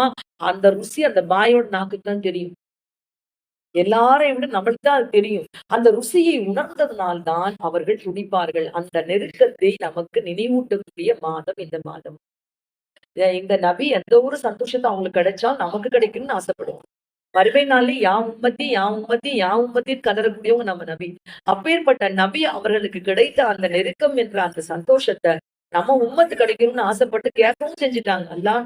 அந்த ருசி அந்த பாயோட நாக்குக்கு தான் தெரியும். எல்லாரையும் விட நம்மளுக்கு தான் அது தெரியும். அந்த ருசியை உணர்ந்ததனால்தான் அவர்கள் துடிப்பார்கள். அந்த நெருக்கத்தை நமக்கு நினைவூட்டக்கூடிய மாதம் இந்த மாதம். இந்த நபி எந்த ஒரு சந்தோஷத்தை அவங்களுக்கு கிடைச்சா நமக்கு கிடைக்கும்னு ஆசைப்படுவோம். மறுமை நாள்ல யா உம்மத்தி யா உம்மத்தி யா உம்மத்தின்னு கதறக்கூடியவங்க நம்ம நபி. அப்பேற்பட்ட நபி அவர்களுக்கு கிடைத்த அந்த நெருக்கம் என்ற அந்த சந்தோஷத்தை நம்ம உம்மத்து கிடைக்கணும்னு ஆசைப்பட்டு கேட்கவும் செஞ்சுட்டாங்க. அல்லாஹ்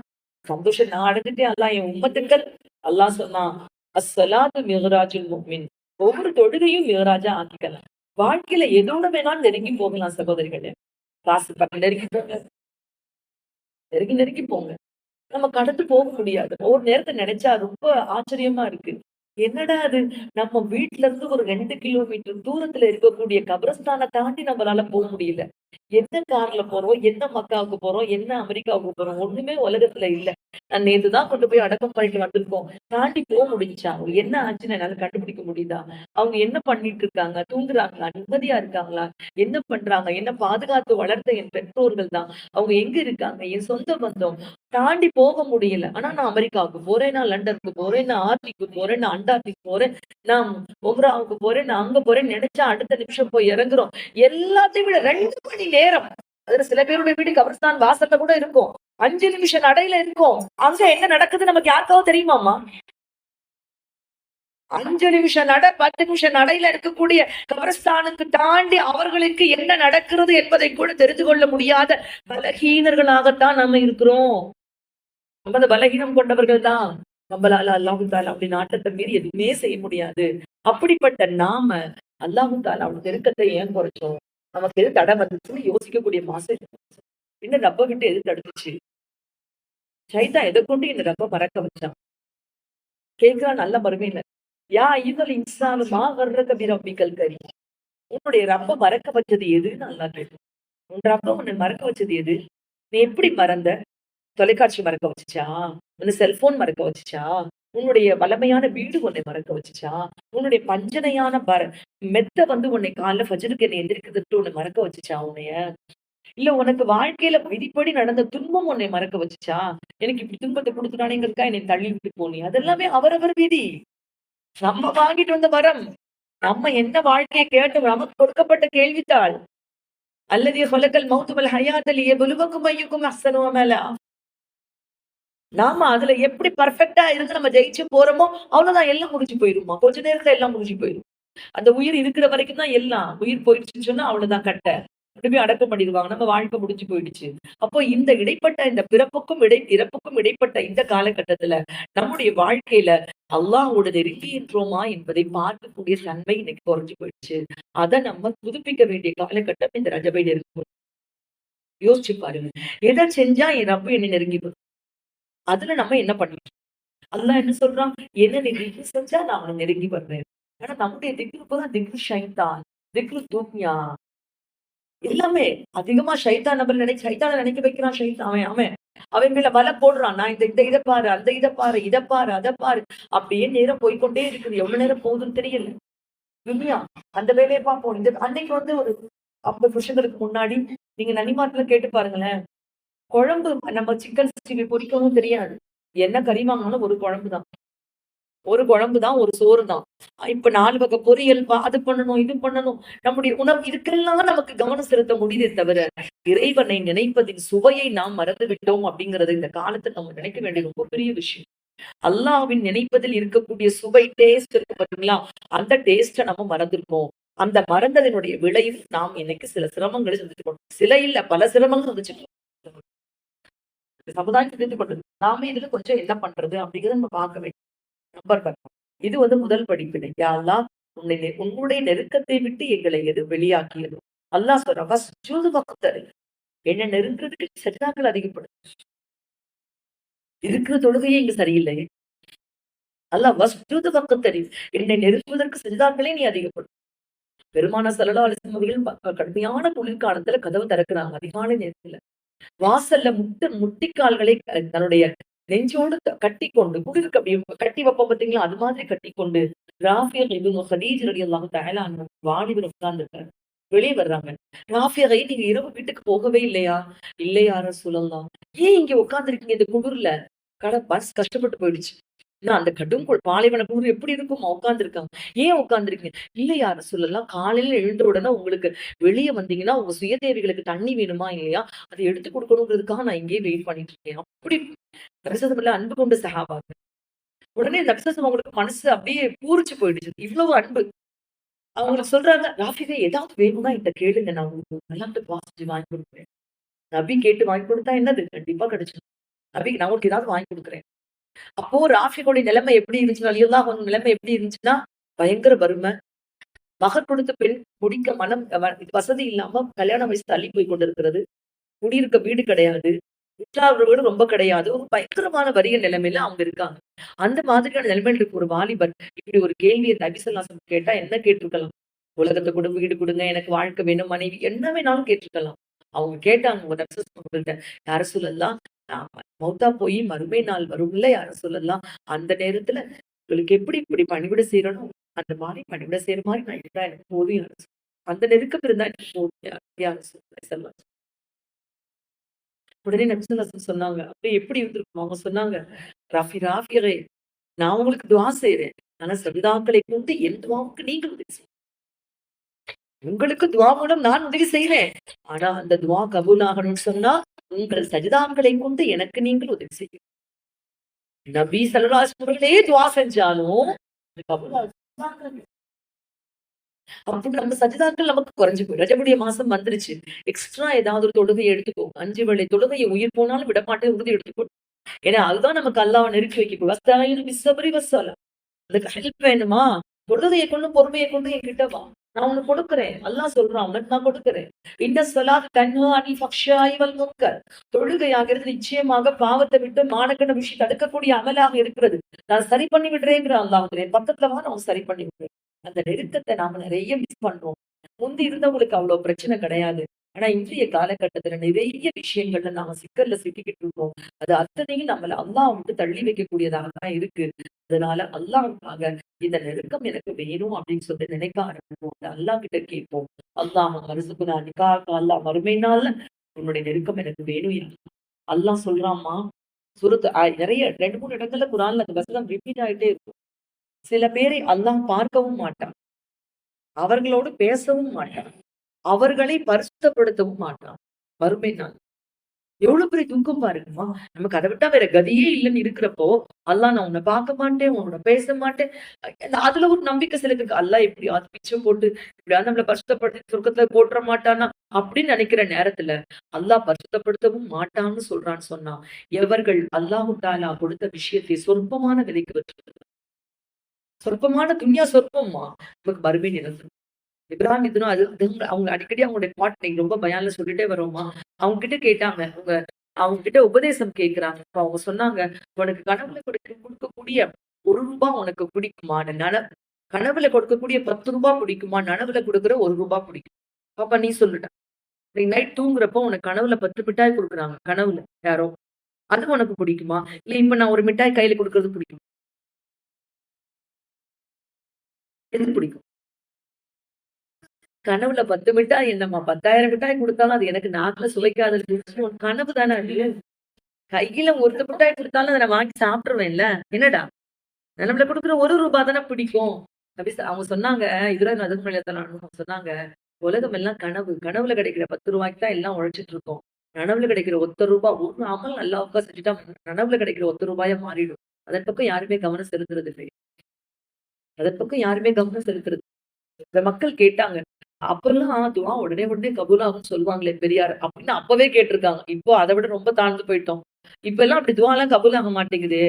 சந்தோஷம் நான் அடைஞ்சிட்டேன், அல்லாஹ் என் உம்மத்துக்கள். அல்லாஹ் சொன்னான், அஸ்ஸலாத்து மிஹ்ராஜுல் முஃமின். ஒவ்வொரு தொழுகையும் மிஹ்ராஜா ஆக்கிக்கலாம். வாழ்க்கையில எதோட வேணாலும் நெருங்கி போகலாம் சகோதரிகளே. காசு பக்கம் நெருங்கி போங்க, நெருங்கி நெருங்கி போங்க. நம்ம கடந்து போக முடியாது. ஒரு நேரத்த நினைச்சா ரொம்ப ஆச்சரியமா இருக்கு. என்னடா அது, நம்ம வீட்ல இருந்து ஒரு 2 கிலோமீட்டர் தூரத்துல இருக்கக்கூடிய கபரஸ்தான தாண்டி நம்மளால போக முடியல. என்ன கார்ல போறோம், என்ன மக்காவுக்கு போறோம், என்ன அமெரிக்காவுக்கு போறோம், ஒண்ணுமே உலகத்துல இல்ல. நான் நேத்து தான் கொண்டு போய் அடக்கம் பண்ணிட்டு வந்திருக்கோம். தாண்டி போக முடிஞ்சுச்சா? அவங்க என்ன ஆச்சுன்னு என்னால கண்டுபிடிக்க முடியுதா? அவங்க என்ன பண்ணிட்டு இருக்காங்க? தூங்குறாங்களா? நிம்மதியா இருக்காங்களா? என்ன பண்றாங்க? என்ன பாதுகாத்து வளர்த்த என் பெற்றோர்கள் தான். அவங்க எங்க இருக்காங்க? என் சொந்த பந்தம். தாண்டி போக முடியல. ஆனா நான் அமெரிக்காவுக்கு போறேன், நான் லண்டனுக்கு போறேன், நான் ஆர்டிக்கு போறேன், நான் அண்டார்டிக் போறேன், நான் ஒப்ராவுக்கு போறேன், நான் அங்க போறேன்னு நினைச்சா அடுத்த நிமிஷம் போய் இறங்குறோம். எல்லாத்தையும் விட 2 மணி நேரம். அதுல சில பேருடைய வீடு கபர்ஸ்தான் வாசல்ல கூட இருக்கும். 5 நிமிஷம் நடையில இருக்கும். அங்க என்ன நடக்குது நமக்கு யாருக்காவது தெரியுமாமா? 5 நிமிஷம் நட, 10 நிமிஷம் நடையில இருக்கக்கூடிய கபரஸ்தானுக்கு தாண்டி அவர்களுக்கு என்ன நடக்கிறது என்பதை கூட தெரிந்து கொள்ள முடியாத பலகீனர்களாகத்தான் நம்ம இருக்கிறோம். நம்ம அந்த பலகீனம் கொண்டவர்கள் தான். நம்மளால அல்லாஹு தாலா அப்படி நாட்டத்தை மீறி எதுவுமே செய்ய முடியாது. அப்படிப்பட்ட நாம அல்லாஹு தாலா அவனுடைய நெருக்கத்தை ஏன் குறைச்சோம்? நமக்கு எது தடை வந்துச்சுன்னு யோசிக்கக்கூடிய மாசம் இது. இந்த ரப்ப விட்டு எது தடுத்துச்சு? சைத்தான் எதை கொண்டு இந்த ரப்ப மறக்க வச்சான்? கேட்கிறான் நல்ல மறுமையில. யா ஐயுகல் இன்சானு மா கர்ரக பிரப்பிக்கல் கரி. உன்னுடைய ரப்ப மறக்க வச்சது எதுன்னு அல்லா கேட்கும். உன் ரப்ப உன்னை மறக்க வச்சது எது? நீ எப்படி மறந்த? தொலைக்காட்சி மறக்க வச்சுச்சா? உன்னை செல்போன் மறக்க வச்சுச்சா? உன்னுடைய வளமையான வீடு உன்னை மறக்க வச்சுச்சா? உன்னுடைய பஞ்சனையான மெத்த வந்து உன்னை காலைல ஃபஜ்ருக்கு என்னை எந்திரிக்கிறதுட்டு உன்னை மறக்க வச்சுச்சா உன்னைய? இல்ல உனக்கு வாழ்க்கையில விதிப்படி நடந்த துன்பம் உன்னை மறக்க வச்சுச்சா? எனக்கு இப்படி துன்பத்தை கொடுத்துட்டானேங்கிறதுக்கா என்னை தள்ளி விட்டு போனி. அதெல்லாமே அவரவர் விதி. நம்ம வாங்கிட்டு வந்த வரம். நம்ம என்ன வாழ்க்கையை கேட்டோம், நமக்கு கொடுக்கப்பட்ட கேள்வித்தாள். அல்லது ஹொலக்கல் மௌத்துவல் ஹயாத்தல் லியப்லுவக்கும் அய்யுக்கும் அஹ்ஸனு அமலா. நாம அதுல எப்படி பெர்ஃபெக்ட்டா இருந்து நம்ம ஜெயிச்சு போறோமோ, அவ்வளவுதான், எல்லாம் முடிஞ்சு போயிருமா. கொஞ்ச நேரத்துல எல்லாம் முடிஞ்சு போயிரும். அந்த உயிர் இருக்கிற வரைக்கும் தான் எல்லாம். உயிர் போயிடுச்சுன்னு சொன்னா அவ்வளவுதான் கட்ட. திருப்பி அடக்கம் பண்ணிடுவாங்க. நம்ம வாழ்க்கை முடிஞ்சு போயிடுச்சு. அப்போ இந்த இடைப்பட்ட இந்த பிறப்புக்கும் இறப்புக்கும் இடைப்பட்ட இந்த காலகட்டத்துல நம்முடைய வாழ்க்கையில அல்லாஹ்வோட நெருங்கின்றோமா என்பதை பார்க்கக்கூடிய தன்மை இன்னைக்கு குறைஞ்சு போயிடுச்சு. அதை நம்ம புதுப்பிக்க வேண்டிய காலகட்டம் இந்த ரஜபையில இருக்கும். யோசிச்சு பாருங்க. எதை செஞ்சா என் ரப்பு என்னை நெருங்கி வரும்? அதுல நம்ம என்ன பண்ணிட்டோம்? அல்லாஹ் என்ன சொல்றான்? என்ன நீ திக்ரு செஞ்சா நான் அவனை நெருங்கி வருவேன். ஆனா நம்முடைய திக்ரு போதான் திக்ரு ஷைத்தான், திக்ரு துன்யா. எல்லாமே அதிகமா ஷைத்தான் சைத்தான நினைக்க வைக்கிறான் ஷைத்தான். அவன் அவன் மேல வலை போடுறான். நான் இந்த இதை பாரு, அந்த இதை பாரு, இதை பாரு, அதை பாரு. அப்படியே நேரம் போய்க்கொண்டே இருக்குது. எவ்வளவு நேரம் போகுதுன்னு தெரியல. துன்யா அந்த வேலையை பார்ப்போம். இந்த அன்னைக்கு வந்து ஒரு 50 வருஷங்களுக்கு முன்னாடி நீங்க நனிமாட்டுல கேட்டு பாருங்களேன். குழம்பு நம்ம சிக்கன் 60 பொரிக்கவும் தெரியாது. என்ன கறி வாங்கினாலும் ஒரு குழம்பு தான். ஒரு குழம்பு தான், ஒரு சோறு தான். இப்ப 4 வகை பொரியல், அது பண்ணணும், இது பண்ணணும். நம்முடைய உணவு இதுக்கெல்லாம் நமக்கு கவனம் செலுத்த முடியுதே தவிர, இறைவனை நினைப்பதின் சுவையை நாம் மறந்து விட்டோம் அப்படிங்கிறது இந்த காலத்துல நம்ம நினைக்க வேண்டிய ரொம்ப பெரிய விஷயம். அல்லாஹ்வின் நினைப்பதில் இருக்கக்கூடிய சுவை, டேஸ்ட் இருக்கு பாத்தீங்களா? அந்த டேஸ்ட நம்ம மறந்திருக்கோம். அந்த மறந்ததனுடைய விளைவு நாம் இன்னைக்கு சில சிரமங்களை சந்திச்சுக்கணும். சில இல்ல, பல சிரமங்கள் சந்திச்சுக்கணும். சமுதாயம் தெரிந்து கொண்டது. நாம இதுல கொஞ்சம் என்ன பண்றது அப்படிங்கறத நம்ம பார்க்க வேண்டும். நம்பர் 10. இது வந்து முதல் படிப்பினை. யா அல்லாஹ், உன்னுடைய நெருக்கத்தை விட்டு எங்களை எது வெளியாக்கியதோ அல்லாஹ் சொல்றான் வஸ்ஜுது வக்தர். என்ன நெருங்குறதுக்கு சஜிதாக்கள் அதிகப்படும். இருக்கிற தொழுகையே இங்க சரியில்லையே. அல்லாஹ் வஸ்ஜுது வக்தர். என்னை நெருங்குவதற்கு சஜிதாக்களே நீ அதிகப்படும். பெருமானார் ஸல்லல்லாஹு அலைஹி வஸல்லம் அவர்கள் கடுமையான குளிர்காலத்துல கதவு திறக்கிறாங்க அதிகாலை நேரத்துல. வாசல்ல முட்டிக்கால்களை தன்னுடைய நெஞ்சோடு கட்டிக்கொண்டு குளிருக்கு அப்படி கட்டி வைப்போம் பார்த்தீங்களா? அது மாதிரி கட்டிக்கொண்டு ராஃபியா இப்னு ஹதீஜ் ரலியல்லாஹு தஆலா அன்ஹு வாலிபர் உட்கார்ந்துருக்காரு. வெளியே வர்றாங்க. ராஃபியா நீங்க இரவு வீட்டுக்கு போகவே இல்லையா? இல்லை யா ரசூலல்லாஹ். ஏன் இங்க உட்கார்ந்துருக்கீங்க இந்த குளிர்ல? பஸ் கஷ்டப்பட்டு போயிடுச்சு. நான் அந்த கடும் பாலைவன குளிர் எப்படி இருக்குமா உட்கார்ந்துருக்காங்க. ஏன் உட்கார்ந்துருக்கீங்க? இல்ல யா ரசூலல்லாஹ் காலையில எழுந்த உடனே உங்களுக்கு வெளிய வந்தீங்கன்னா, உங்க சுய தேவைகளுக்கு தண்ணி வேணுமா இல்லையா? அத எடுத்து குடுக்கணுங்கிறதுக்காக நான் இங்கேயே வெயிட் பண்ணிட்டு இருக்கேன். அப்படி நபிசல்லல்லாஹு அன்பு கொண்ட சஹாபாங்க. உடனே நபிசல்லல்லாஹு அவங்களுக்கு மனசு அப்படியே பூரிச்சு போயிடுச்சு. இவ்வளவு அன்பு. அவங்களுக்கு சொல்றாங்க, "ராஃபிகா ஏதாவது வேணும்னா என்ட்ட கேளுங்க. நான் உங்களுக்கு நல்லாட்டு துவா செஞ்சு வாங்கி குடுக்குறேன்." நபி கேட்டு வாங்கி குடுத்தா என்னது? கண்டிப்பா கிடைச்சிடும். நபி நான் உங்களுக்கு ஏதாவது வாங்கி குடுக்குறேன். அப்போ ராஃபிகோட நிலைமை எப்படி இருந்துச்சு? ரலியல்லாஹு அன்ஹு நிலைமை எப்படி இருந்துச்சுன்னா, பயங்கர வறுமை. மகர் கொடுத்த பெண் முடிக்க மனம் வசதி இல்லாம கல்யாண வயசு தள்ளி போய் கொண்டிருக்கிறது. குடியிருக்க வீடு கிடையாது. உற்றார் வீடு ரொம்ப கிடையாது. ஒரு பயங்கரமான வறிய நிலைமையில அவங்க இருக்காங்க. அந்த மாதிரியான நிலைமையில இருக்க ஒரு வாலிபர் இப்படி ஒரு கேள்விய நபி ஸல்லல்லாஹு அலைஹி வஸல்லம் கேட்டா என்ன கேட்டிருக்கலாம்? உலகத்த கொடு, வீடு குடுங்க, எனக்கு வாழ்க்கை வேணும், மனைவி என்ன வேணாலும் கேட்டிருக்கலாம். அவங்க கேட்டாங்க உங்க நபி ஸல்லல்லாஹு அலைஹி வஸல்லம் யார சொல்லலாம்? நான் மௌத்தா போய் மறுமை நாள் வரும்ல யார சொல்லலாம்? அந்த நேரத்துல உங்களுக்கு எப்படி இப்படி பணிவிட செய்யணும்? அந்த மாதிரி பணிவிட செய்யற மாரி நான் இருந்தா எனக்கு போதும் யார சொல்லலாம். அந்த நெருக்கம் இருந்தா எனக்கு போதும் யார சொல்லலாம். உடனே நபி ஸல்லல்லாஹு அலைஹி வஸல்லம் சொன்னாங்க. அப்படியே எப்படி இருந்திருக்கும்? அவங்க சொன்னாங்க, ராஃபிகே நான் உங்களுக்கு துவா செய்றேன். ஆனா சஜிதாக்களை கொண்டு என் துவாவுக்கு நீங்கள் உதவி செய்யுங்க. உங்களுக்கு துவா மூலம் நான் உதவி செய்றேன். ஆனா அந்த துவா கபூல் ஆகணும்னு சொன்னா, உங்கள் சஜிதாக்களை கொண்டு எனக்கு நீங்கள் உதவி செய்யுங்க. நபி ஸல்லல்லாஹு அலைஹி வஸல்லம் அவர்களே துவா செஞ்சாலும் அது கபூல் ஆகுது. அப்ப நம்ம சஜிதாக்கள் நமக்கு குறைஞ்சு போயிடும். ரஜபுடைய மாசம் வந்துருச்சு. எக்ஸ்ட்ரா ஏதாவது ஒரு தொழுகையை எடுத்துக்கோ. 5 வேளை தொழுகையை உயிர் போனாலும் விடமாட்டேன் உறுதி எடுத்துக்கோ. ஏன்னா அதுதான் நமக்கு அல்லாஹ்வ நெருக்கி வைக்கும். வஸ்தாயினு பிஸ்ஸப்ரி வஸ்ஸலா. அதுக்கு ஹெல்ப் வேணுமா? தொழுகையை கொண்டு பொறுமையை கொண்டு என்கிட்ட வா. நான் உனக்கு கொடுக்கிறேன். அல்லாஹ் சொல்றான் உனக்கு நான் கொடுக்கிறேன். இன்ன ஸலாத் தன்ஹா அனில் ஃபஹ்ஷாஇ வல் முன்கர். தொழுகையாகிறது நிச்சயமாக பாவத்தை விட்டு மானக்கெட்ட விஷயம் தடுக்கக்கூடிய அமலாக இருக்கிறது. நான் சரி பண்ணி விடுறேங்கிற அல்லாஹ் என் பக்கத்துல வா நான் சரி பண்ணி விடுறேன். அந்த நெருக்கத்தை நாம நிறைய மிஸ் பண்றோம். முந்தி இருந்தவங்களுக்கு அவ்வளவு பிரச்சனை கிடையாது. ஆனா இன்றைய காலகட்டத்துல நிறைய விஷயங்கள்ல நாம சிக்கல்ல சிக்கிக்கிட்டு இருக்கோம். அது அத்தனையும் நம்மள அல்லாஹ் விட்டு தள்ளி வைக்கக்கூடியதாக தான் இருக்கு. அதனால அல்லாஹ்வுக்காக இந்த நெருக்கம் எனக்கு வேணும் அப்படின்னு சொல்லி நினைக்க ஆரம்பிப்போம். அல்லாஹ் கிட்ட கேட்போம். அல்லாஹ் மருசுக்குனா நிக்காக அல்லாஹ் மறுமை நாள்ல உன்னுடைய நெருக்கம் எனக்கு வேணும் யா அல்லாஹ். அல்லாஹ் சொல்றாம்மா சூரத் நிறைய 2, 3 இடங்கள்ல குர்ஆன்ல அந்த வசனம் ரிப்பீட் ஆயிட்டே இருக்கும். சில பேரை அல்லாஹ் பார்க்கவும் மாட்டான். அவர்களோடு பேசவும் மாட்டான். அவர்களை பரிசுத்தப்படுத்தவும் மாட்டான். மறுமை நாள். எவ்வளவு பெரிய துக்கம் பாருங்கம்மா. நமக்கு அத விட்டா வேற கதியே இல்லன்னு இருக்கிறப்போ, அல்லாஹ் நான் உன்ன பார்க்க மாட்டேன், உன்னோட பேச மாட்டேன். அதுல ஒரு நம்பிக்கை சிலருக்கு இருக்கு. அல்லாஹ் எப்படியாவது பிச்சை போட்டு, எப்படியாவது நம்மள பரிசுத்தப்படுத்தி சொர்க்கத்துல போட்டுற மாட்டானா? அப்படின்னு நினைக்கிற நேரத்துல, அல்லாஹ் பரிசுத்தப்படுத்தவும் மாட்டான்னு சொல்றான்னு சொன்னா, எவர்கள் அல்லாஹு தஆலா கொடுத்த விஷயத்தை சொற்பமான விலைக்கு விற்று சொற்பமான துன்யா சொற்பமா நமக்கு மறுமை நிரந்தரம். இப்ராஹிம் இதுனும் அவங்க அடிக்கடி அவங்களுடைய பாட் நீங்க ரொம்ப பயான்ல சொல்லிட்டே வரோமா அவங்க கிட்ட கேட்டாங்க. அவங்க கிட்ட உபதேசம் கேட்கிறாங்க. அப்ப அவங்க சொன்னாங்க, உனக்கு கனவுல கொடுக்கக்கூடிய ₹1 உனக்கு பிடிக்குமா? கனவுல கொடுக்கக்கூடிய ₹10 பிடிக்குமா? நனவுல கொடுக்குற ₹1 பிடிக்கும். அப்ப நீ சொல்லுடா. நீ நைட் தூங்குறப்போ உனக்கு கனவுல 10 மிட்டாய் கொடுக்குறாங்க. கனவுல யாரோ. அது உனக்கு பிடிக்குமா? இல்ல இப்ப நான் ஒரு மிட்டாய் கையில கொடுக்கறது பிடிக்கும். எது பிடிக்கும்? கனவுல 10 மிட்டாய் என்னம்மா 10,000 மிட்டாய் குடுத்தாலும் அது எனக்கு நாக்குல சுவைக்காதது. கனவு தானே அது. கையில ஒரு மிட்டாய் குடுத்தாலும் அத நான் வாங்கி சாப்பிட்டுருவேன்ல. என்னடா? நம்மள குடுக்குற ₹1 தானே பிடிக்கும். அவங்க சொன்னாங்க, இதுல அவங்க சொன்னாங்க, உலகம் எல்லாம் கனவு. கனவுல கிடைக்கிற ₹10 தான் எல்லாம் உழைச்சிட்டு இருக்கோம். நனவுல கிடைக்கிற ₹1 ஒரு அமல் அல்லாஹ்வுக்கா செஞ்சுட்டா நனவுல கிடைக்கிற ₹1 மாறிடும். அதன் பக்கம் யாருமே கவனம் செலுத்துறது இல்லை. அதன் பக்கம் யாருமே கவனம் செலுத்துறது. இந்த மக்கள் கேட்டாங்க. அப்பல்லாம் துவா உடனே உடனே கபூல் ஆகும்ன்னு சொல்லுவாங்களே பெரியார். அப்படின்னு அப்பவே கேட்டிருக்காங்க. இப்போ அத விட ரொம்ப தாழ்ந்து போயிட்டோம். இப்பல்லாம் அப்படி துவாலாம் கபூல் ஆக மாட்டேங்குதே.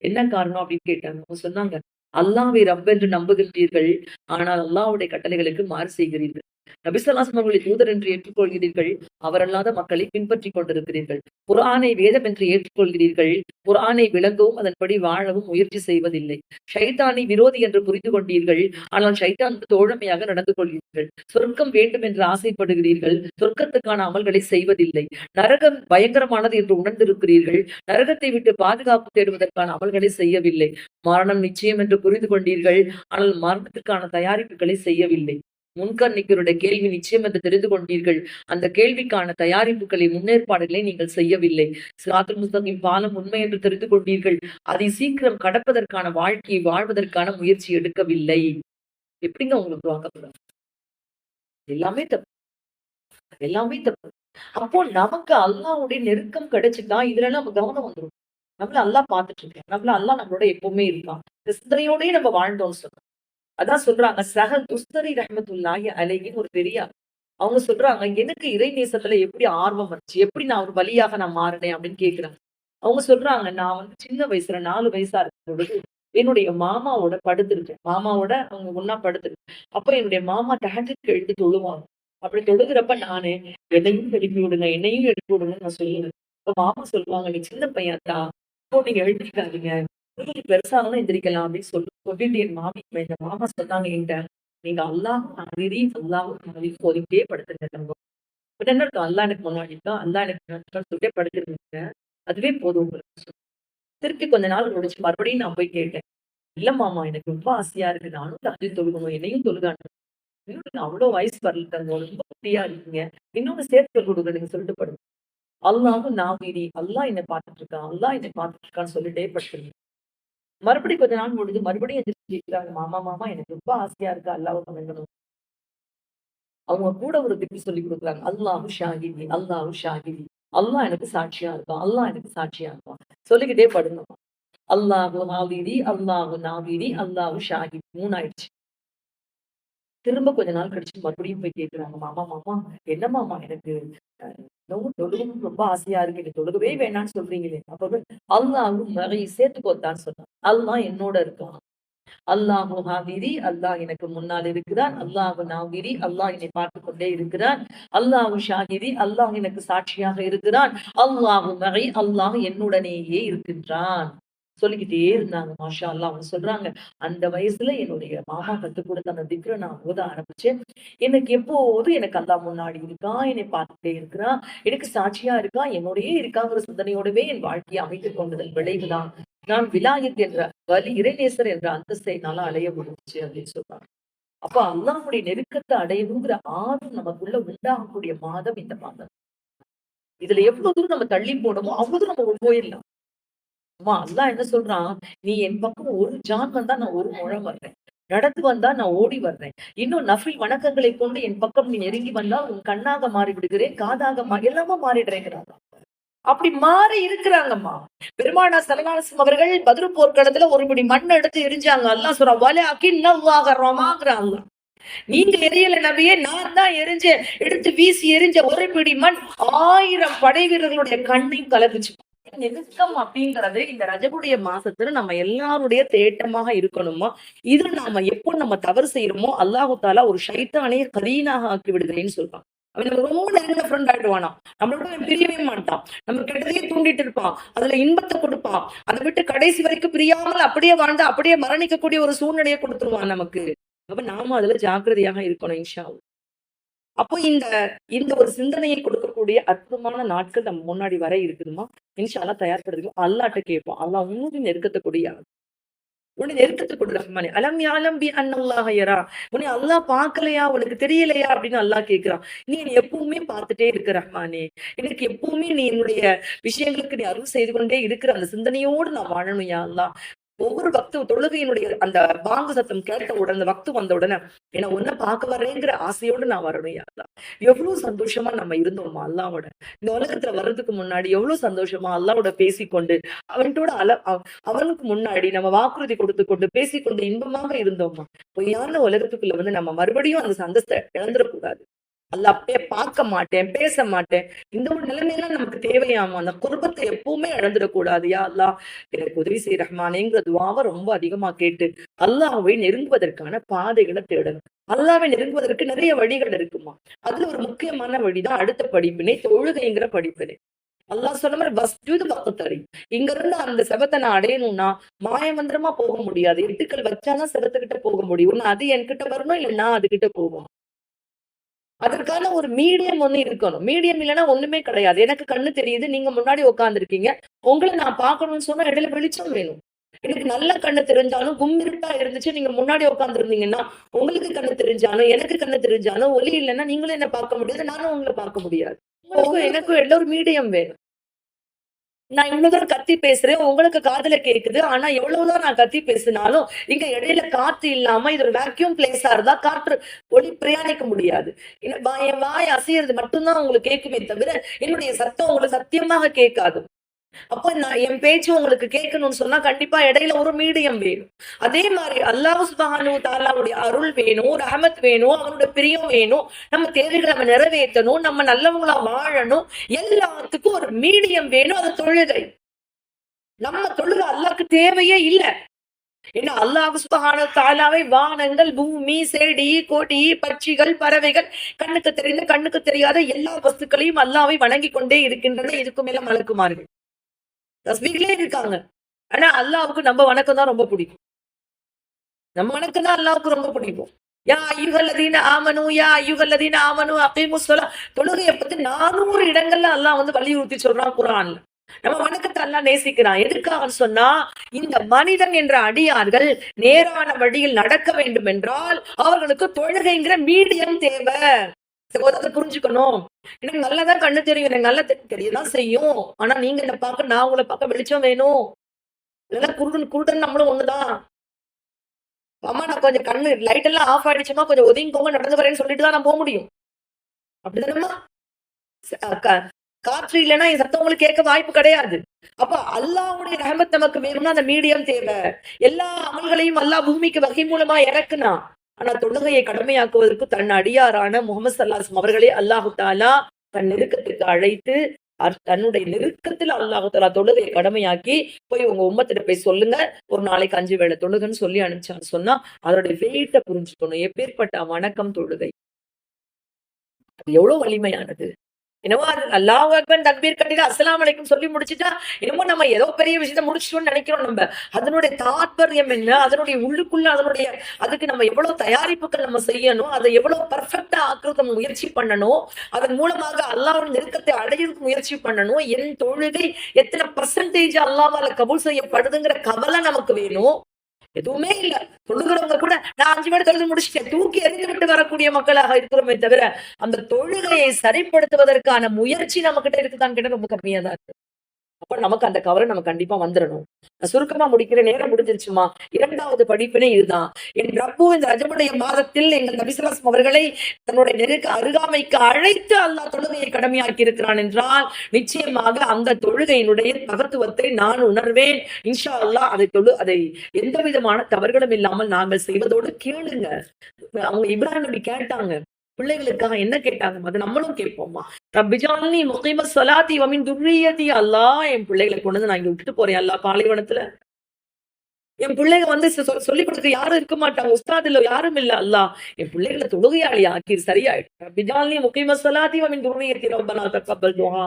என்ன காரணம் அப்படின்னு கேட்டாங்க. அவங்க சொன்னாங்க, அல்லாஹ்வை ரப் என்று நம்புகின்றீர்கள். ஆனால் அல்லாஹ்வுடைய கட்டளைகளுக்கு மாறு செய்கிறீர்கள். நபிசல்லாஸ் அவர்களை தூதர் என்று ஏற்றுக்கொள்கிறீர்கள், அவரல்லாத மக்களை பின்பற்றிக் கொண்டிருக்கிறீர்கள். குர்ஆனை வேதம் என்று ஏற்றுக்கொள்கிறீர்கள், குர்ஆனை விளங்கவும் அதன்படி வாழவும் முயற்சி செய்வதில்லை. ஷைத்தானை விரோதி என்று புரிந்து கொண்டீர்கள், ஆனால் ஷைத்தானுக்கு தோழமையாக நடந்து கொள்கிறீர்கள். சொர்க்கம் வேண்டும் என்று ஆசைப்படுகிறீர்கள், சொர்க்கத்துக்கான அமல்களை செய்வதில்லை. நரகம் பயங்கரமானது என்று உணர்ந்திருக்கிறீர்கள், நரகத்தை விட்டு பாதுகாப்பு தேடுவதற்கான அமல்களை செய்யவில்லை. மரணம் நிச்சயம் என்று புரிந்து கொண்டீர்கள், ஆனால் மரணத்திற்கான தயாரிப்புகளை செய்யவில்லை. முன்கர் நிக்கருடைய கேள்வி நிச்சயம் என்று தெரிந்து கொண்டீர்கள், அந்த கேள்விக்கான தயாரிப்புகளை முன்னேற்பாடுகளை நீங்கள் செய்யவில்லை. சிராத்துல் முஸ்தகீம் பாலம் உண்மை என்று தெரிந்து கொண்டீர்கள், அதை சீக்கிரம் கடப்பதற்கான வாழ்க்கையை வாழ்வதற்கான முயற்சி எடுக்கவில்லை. எப்படிங்க உங்களுக்கு வாங்கப்படும்? எல்லாமே தப்பு, எல்லாமே தப்பு. அப்போ நமக்கு அல்லாஹ்வுடைய நெருக்கம் கிடைச்சுட்டா இதுல நம்ம கவனம் வந்துடும். நம்மள அல்லாஹ் பார்த்துட்டு இருக்கேன், நம்மள அல்லாஹ் நம்மளோட எப்பவுமே இருக்கான். இந்த சிந்தனையோடயே நம்ம வாழ்ந்தோம்னு சொல்றோம். அதான் சொல்றாங்க சஹல் துஸ்தரி ரஹ்மத்துல்லாஹி அலைஹின்னு ஒரு பெரியார். அவங்க சொல்றாங்க, எனக்கு இறை நேசத்துல எப்படி ஆர்வம் வந்துச்சு, எப்படி நான் ஒரு வழியாக நான் மாறினேன் அப்படின்னு கேக்குறாங்க. அவங்க சொல்றாங்க, நான் வந்து சின்ன வயசுல 4 வயசா இருக்கும் பொழுது என்னுடைய மாமாவோட படுத்திருக்கேன். மாமாவோட அவங்க ஒண்ணா படுத்திருக்கேன். அப்ப என்னுடைய மாமா தஹஜ்ஜுத்க்கு எழுந்து தொழுவாங்க. அப்படி தொழுகிறப்ப நானு என்னையும் எழுப்பி விடுங்க, என்னையும் எழுப்பி விடுங்கன்னு நான் சொல்லுவேன். அப்ப மாமா சொல்லுவாங்க, நீ சின்ன பையன் தான், இப்போ நீங்க எழுப்பிக்காதீங்க, நீங்க பெருசானாலும் எந்திரிக்கலாம் அப்படின்னு சொல்லிட்டு என் இந்த மாமா சொன்னாங்க என்கிட்ட, நீங்க அல்லாஹ் அநீதி அல்லாஹ் அநீதி சொல்லிட்டே படுத்துங்க தங்கம். பட் என்ன இருக்கும், அல்லாஹ் எனக்கு முன்னாடி இருக்கா, அல்லாஹ் எனக்கு முன்னாடி இருக்கான்னு சொல்லிட்டே படுத்துருங்க, அதுவே போதும் உங்களுக்கு. திருப்பி கொஞ்ச நாள் முடிச்சு மறுபடியும் நான் போய் கேட்டேன், இல்ல மாமா எனக்கு ரொம்ப ஆசையா இருக்கு, நானும் தஹஜ்ஜுத் தொழுகணும், என்னையும் தொழுகான்னு. இன்னும் அவ்வளவு வயசு வரல தங்கம், ரொம்ப குட்டியா இருக்கீங்க, இன்னொன்னு சேர்த்து கொடுக்குறீங்க சொல்லிட்டு படுங்க. அல்லாஹ்வும் நாவீரி, அல்லாஹ் என்னை பார்த்துட்டு இருக்கான், அல்லாஹ் என்னை பார்த்துட்டு இருக்கான்னு சொல்லிட்டே படுத்துருங்க. மறுபடியும் கொஞ்ச நாள் முடிஞ்சு மறுபடியும் எந்திரிச்சு கேட்கிறாங்க, மாமா மாமா எனக்கு ரொம்ப ஆசையா இருக்கு அல்லாஹ்வை வணங்கணும். அவங்க கூட ஒரு திக்கு சொல்லி கொடுக்குறாங்க, அல்லாஹு ஷாஹிதி அல்லாஹு ஷாஹிதி, அல்லாஹ் எனக்கு சாட்சியா இருக்கான், அல்லாஹ் எனக்கு சாட்சியா இருக்கான் சொல்லிக்கிட்டே படுங்கம்மா. அல்லாஹு நாவீரி அல்லாஹு நாவீரி அல்லாஹு ஷாஹிதி 3 ஆயிடுச்சு. திரும்ப கொஞ்ச நாள் கழிச்சு மறுபடியும் போய் கேட்கிறாங்க, மாமா மாமா என்ன மாமா எனக்கு தொழுகணும் ரொம்ப ஆசையா இருக்கு, நீ தொழுகவே வேணாம்னு சொல்றீங்களே. அப்பவே அல்லாஹ்வும் நிறைய சேர்த்துக்கோத்தான்னு சொன்னான். அல்லாஹ் என்னோட இருக்கான். அல்லாஹு ஹாவிரி, அல்லாஹ் எனக்கு முன்னால் இருக்கிறான். அல்லாஹு நாவிரி, அல்லாஹ் என்னை பார்த்து கொண்டே இருக்கிறான். அல்லாஹு ஷாஹிரி, அல்லாஹ் எனக்கு சாட்சியாக இருக்கிறான். அல்லாஹு மகை, அல்லாஹ் என்னுடனேயே இருக்கின்றான் சொல்லிக்கிட்டே இருந்தாங்க. மாஷா அல்லாஹ். அவங்க சொல்றாங்க, அந்த வயசுல என்னுடைய மாமா கத்துக் கொடுத்த அந்த திக்ர நான் ஓத ஆரம்பிச்சேன். எனக்கு எப்போதும் எனக்கு அல்லாஹ் முன்னாடி இருக்கான், என்னை பார்த்துட்டே இருக்கிறான், எனக்கு சாட்சியா இருக்கான், என்னோடயே இருக்காங்கிற சிந்தனையோடவே என் வாழ்க்கையை அமைத்துக் கொண்டதன் விளைவுதான் நான் விலாயத் என்ற வலி இறைநேசர் என்ற அந்தஸ்தை என்னால அடைய முடிஞ்சுச்சு அப்படின்னு சொல்றாங்க. அப்ப அல்லாஹ்வுடைய நெருக்கத்தை அடையணுங்கிற ஆர்வம் நமக்குள்ள உண்டாகக்கூடிய மாதம் இந்த மாதம். இதுல எவ்வளவு தூரம் நம்ம தள்ளி போனோமோ அவ்வளவு தூரம் நம்ம போயிடலாம். அம்மா அல்லாஹ் என்ன சொல்றான், நீ என் பக்கம் ஒரு ஜான் வந்தா நான் ஒரு முழம் வர்றேன், நடந்து வந்தா நான் ஓடி வர்றேன், இன்னும் நஃபில் வணக்கங்களை கொண்டு என் பக்கம் நீ நெருங்கி வந்தா உன் கண்ணாக மாறி விடுகிறேன், காதாக எல்லாமா மாறிடுறேங்கிறாங்க. அப்படி மாறி இருக்கிறாங்கம்மா. பெருமானார் ஸல்லல்லாஹு அலைஹி வஸல்லம் அவர்கள் பத்ர் போர்க்களத்துல ஒரு பிடி மண் எடுத்து எரிஞ்சாங்க. அல்லாஹ் சொல்றான், வலகின்னல்லாஹ ரமாங்கிறாங்க. நீங்க எரியல நபியே, நான் தான் எரிஞ்சேன். எடுத்து வீசி எரிஞ்ச ஒரு பிடி மண் 1000 படை வீரர்களுடைய கண்ணையும் கலந்துச்சு. நெருக்கம் அப்படிங்கறது இந்த ரஜபுடைய மாசத்துல நம்ம எல்லாருடைய தேட்டமாக இருக்கணுமா? இது நாம எப்போ நம்ம தவறு செய்யறோமோ அல்லாஹு தாலா ஒரு ஷைத்தானே கரீனாக ஆக்கி விடுகிறேன்னு சொல்றான். அவன் நம்ம ரொம்ப நெருங்கின ஃப்ரெண்ட் ஆயிடுவானா, நம்மளோட பிரியவே மாட்டான், நம்ம கெட்டதையே தூண்டிட்டு இருப்பான், அதுல இன்பத்தை கொடுப்பான், அதை விட்டு கடைசி வரைக்கும் பிரியாமல் அப்படியே வாழ்ந்து அப்படியே மரணிக்கக்கூடிய ஒரு சூழ்நிலையை கொடுத்துருவான் நமக்கு. அப்ப நாம அதுல ஜாக்கிரதையாக இருக்கணும் இன்ஷா அல்லாஹ். அப்போ இந்த இந்த ஒரு சிந்தனையை கொடுக்கக்கூடிய அற்புதமான நாட்கள் நம்ம முன்னாடி வர இருக்குதுமா. இன்ஷா அல்லாஹ் தயார்படுத்திக்கும். அல்லாஹ்ட்ட கேட்போம், அல்லாஹ் உன்னுடைய நெருக்கத்தை கொடியா, உன்னை நெருக்கத்தை கொடு ரஹ்மானே. அலம் யாலம் பி அன்னல்லாஹ யரா, உன்னை அல்லாஹ் பார்க்கலையா, உனக்கு தெரியலையா அப்படின்னு அல்லாஹ் கேட்கிறான். நீ என்னை எப்பவுமே பார்த்துட்டே இருக்க ரஹ்மானே, எனக்கு எப்பவுமே நீ என்னுடைய விஷயங்களுக்கு நீ அருள் செய்து கொண்டே இருக்கிற அந்த சிந்தனையோடு நான் வாழணும் யா அல்லாஹ். ஒவ்வொரு வக்து தொழுகையினுடைய அந்த பாங்கு சத்தம் கேட்ட உடனே, அந்த வக்து வந்த உடனே என்ன ஒன்ன பார்க்க வரேங்கிற ஆசையோடு நான் வரணும் யா அல்லாஹ். எவ்வளவு சந்தோஷமா நம்ம இருந்தோமா அல்லாவோட. இந்த உலகத்துல வர்றதுக்கு முன்னாடி எவ்வளவு சந்தோஷமா அல்லாவோட பேசிக்கொண்டு அவன்கிட்ட அவனுக்கு முன்னாடி நம்ம வாக்குறுதி கொடுத்து கொண்டு பேசிக்கொண்டு இன்பமாக இருந்தோமா. பொய்யான உலகத்துக்குள்ள வந்து நம்ம மறுபடியும் அந்த சந்தஸ்தை இழந்துடக்கூடாது. அல்லாஹ் அப்படியே பார்க்க மாட்டேன், பேச மாட்டேன். இந்த ஒரு நிலைமையெல்லாம் நமக்கு தேவையாமா? அந்த குர்பத்தை எப்பவுமே இழந்துடக்கூடாது. யா அல்லாஹ் எனக்கு உதவி செய் ரஹ்மானேங்கிற துவாவ ரொம்ப அதிகமா கேட்டு, அல்லாஹ்வை நெருங்குவதற்கான பாதைகள தேடணும். அல்லாஹ்வை நெருங்குவதற்கு நிறைய வழிகள் இருக்குமா. அதுல ஒரு முக்கியமான வழிதான் அடுத்த படிப்பினை, தொழுகைங்கிற படிப்பினை. அல்லாஹ் சொன்ன மாரி வஸ்ஜுது வக்தரி. இங்க இருந்து அந்த செவத்த நான் அடையணும்னா, மாயமந்திரமா போக முடியாது. எட்டுக்கள் வச்சா தான் செவத்துக்கிட்ட போக முடியும். ஒண்ணு அது என்கிட்ட வரணும், இல்ல நான் அதுகிட்ட போகணும். அதற்கான ஒரு மீடியம் ஒண்ணு இருக்கணும். மீடியம் இல்லன்னா ஒண்ணுமே கிடையாது. எனக்கு கண்ணு தெரியுது. நீங்க முன்னாடி உட்கார்ந்திருக்கீங்க. உங்கள நான் பார்க்கணும்னு சொன்னா இடையில வெளிச்சம் வேணும். எனக்கு நல்ல கண்ணு தெரிஞ்சாலும், கும்மிருட்டா இருந்துச்சு. நீங்க முன்னாடி உட்கார்ந்திருந்தீங்கன்னா, உங்களுக்கு கண்ணு தெரிஞ்சாலும், எனக்கு கண்ணு தெரிஞ்சாலும், ஒளி இல்லன்னா நீங்களும் என்ன பார்க்க முடியாது. நானும் உங்கள பார்க்க முடியாது. உங்களுக்கும் எனக்கும் இடையில ஒரு மீடியம் வேணும். நான் இவ்வளவுதான் கத்தி பேசுறேன். உங்களுக்கு காதுல கேக்குது. ஆனா எவ்வளவுதான் நான் கத்தி பேசினாலும், இங்க இடையில காத்து இல்லாம இது ஒரு வேக்யூம் பிளேஸா இருந்தா காற்று ஒளி பிரயாணிக்க முடியாது. என் வாய் அசையறது மட்டும் தான் உங்களுக்கு கேட்குமே தவிர, என்னுடைய சத்தம் உங்களுக்கு சத்தியமாக கேட்காது. அப்போ நான் என் பேச்சு உங்களுக்கு கேட்கணும்னு சொன்னா கண்டிப்பா இடையில ஒரு மீடியம் வேணும். அதே மாதிரி அல்லாஹ் சுப்ஹானஹு வ தஆலாவுடைய அருள் வேணும், ரஹமத் வேணும், அவனுடைய பிரியம் வேணும். நம்ம தேவைகளை நம்ம நிறைவேற்றணும், நம்ம நல்லவங்களா வாழணும். எல்லாத்துக்கும் ஒரு மீடியம் வேணும். அது தொழுகை. நம்ம தொழுகை அல்லாஹ்க்கு தேவையே இல்ல. ஏன்னா அல்லாஹ் சுப்ஹானஹு வ தஆலாவை வானங்கள், பூமி, செடி, கொடி, பட்சிகள், பறவைகள், கண்ணுக்கு தெரிந்த, கண்ணுக்கு தெரியாத எல்லா வஸ்துக்களையும் அல்லாஹ்வை வணங்கிக் கொண்டே இருக்கின்றன. இதுக்கு மேல மலக்குமார்கள் தஸ்பீஹ்லயே இருக்காங்க. ஆனா அல்லாஹ்வுக்கு நம்ம வணக்கம் தான் ரொம்ப பிடிக்கும். நம்ம வணக்கம் தான் அல்லாஹ்வுக்கு ரொம்ப பிடிக்கும். யா அய்யுஹல்லதீன ஆமனு யா அய்யுஹல்லதீன ஆமனு அகீமுஸ் ஸலாத். தொழுகைய பத்தி 400 இடங்கள்ல அல்லாஹ் வந்து வலியுறுத்தி சொல்றான் குர்ஆன்ல. நம்ம வணக்கத்தை அல்லாஹ் நேசிக்கிறான். எதுக்காகன்னு சொன்னா, இந்த மனிதன் என்ற அடியார்கள் நேரான வழியில் நடக்க வேண்டும் என்றால், அவர்களுக்கு தொழுகைங்கிற மீடியம் தேவை. சகோதரரை புரிஞ்சுக்கணும். எனக்கு நல்லாதான் கண்ணு தெரியும். எனக்கு நல்லா தெரியதான் செய்யும். ஆனா நீங்க என்ன பார்க்க, நான் உங்களை பார்க்க வெளிச்சம் வேணும். இல்லைன்னா குருடன் குருடன் நம்மளும் ஒண்ணுதான். அம்மா நான் கொஞ்சம் கண்ணு லைட் எல்லாம் ஆஃப் ஆயிடுச்சுமா, கொஞ்சம் ஒதுங்கிக்கோங்க நடந்து வரேன்னு சொல்லிட்டு தான் நான் போக முடியும். அப்படிதானம்மா? காற்று இல்லைன்னா என் சத்தம் உங்களுக்கு கேட்க வாய்ப்பு கிடையாது. அப்ப அல்லாஹ்வுடைய ரஹமத் நமக்கு வேணும்னா அந்த மீடியம் தேவை. எல்லா அமல்களையும் அல்லாஹ் பூமிக்கு வகை மூலமா இறக்குனா. ஆனா தொழுகையை கடமையாக்குவதற்கு தன் அடியாரான முகமது ஸல்லல்லாஹு அவர்களே அல்லாஹு தஆலா தன் நெருக்கத்துக்கு அழைத்து, தன்னுடைய நெருக்கத்தில் அல்லாஹு தஆலா தொழுகையை கடமையாக்கி, போய் உங்க உம்மத்திட்ட போய் சொல்லுங்க, ஒரு நாளைக்கு 5 வேளை தொழுகன்னு சொல்லி அனுப்பிச்சான்னு சொன்னா, அதோடைய வெயிட்ட புரிஞ்சுக்கணும். எப்பேற்பட்ட வணக்கம் தொழுகை. அது எவ்வளவு வலிமையானது. என்னமோ அது அல்லாஹ் அக்பர் தக்பீர் கட்டிட்டு அஸ்ஸலாமு அலைக்கும் சொல்லி முடிச்சுட்டா, என்னமோ நம்ம ஏதோ பெரிய விஷயத்த முடிச்சிட்டோம்னு நினைக்கிறோம் நம்ம. அதனுடைய தாத்பரியம் என்ன? அதனுடைய உள்ளுக்குள்ள அதனுடைய அதுக்கு நம்ம எவ்வளவு தயாரிப்புகள் நம்ம செய்யணும். அதை எவ்வளவு பெர்ஃபெக்ட்டா ஆக்குறதுக்கு நம்ம முயற்சி பண்ணணும். அதன் மூலமாக அல்லாஹ்வின் நெருக்கத்தை அடையறதுக்கு முயற்சி பண்ணணும். என் தொழுகை எத்தனை பெர்சன்டேஜ் அல்லாஹ்வால கபூல் செய்யப்படுதுங்கிற கவலை நமக்கு வேணும். எதுவுமே இல்ல. தொழுகிறவங்க கூட நான் 5 மணி தொழுது முடிச்சுட்டேன். தூக்கி எறிந்து விட்டு வரக்கூடிய மக்களாக இருக்கிறோமே தவிர, அந்த தொழுகையை சரிப்படுத்துவதற்கான முயற்சி நம்மகிட்ட இருக்குதான்னு கேட்டா ரொம்ப கம்மியா தான் இருக்கு. அப்ப நமக்கு அந்த கவலை நம்ம கண்டிப்பா வந்துரணும். நான் சுருக்கமா முடிக்கிற நேரம் முடிஞ்சிருச்சுமா. 2வது படிப்பினை இதுதான். என் ரப்பு இந்த ரஜபுடைய மாதத்தில் எங்கள் நபி ஸல்லல்லாஹு அவர்களை தன்னுடைய நெருக்க அருகாமைக்கு அழைத்து அல்லாஹ் தொழுகையை கடமையாக்கி இருக்கிறான் என்றால், நிச்சயமாக அந்த தொழுகையினுடைய மகத்துவத்தை நான் உணர்வேன். இன்ஷா அல்லாஹ் அதை எந்த விதமான தவறுகளும் இல்லாமல் நாங்கள் செய்வதோடு கேளுங்க. அவங்க இப்ராஹிம் நபி கேட்டாங்க. பிள்ளைகளுக்காக என்ன கேட்டாங்க? அது நம்மளும் கேட்போமா? ரப்பிஜால்னி முகீமஸ் ஸலாத்தி வ மின் துர்ரியதி. அல்லாஹ் என் பிள்ளைகளை கொண்டு வந்து நான் இங்க விட்டுட்டு போறேன் அல்லாஹ் பாலைவனத்துல. என் பிள்ளைங்க வந்து சொல்லிக் கொடுக்க யாரும் இருக்க மாட்டாங்க. உஸ்தாத் இல்ல, யாரும் இல்ல அல்லாஹ். என் பிள்ளைகளை தொழுகையாளி ஆக்கீர் சரியாயிடும். ரப்பிஜால்னி முகீமஸ் ஸலாத்தி வ மின் துர்ரியதி ரப்பனா தக்கப்பல் துஆ.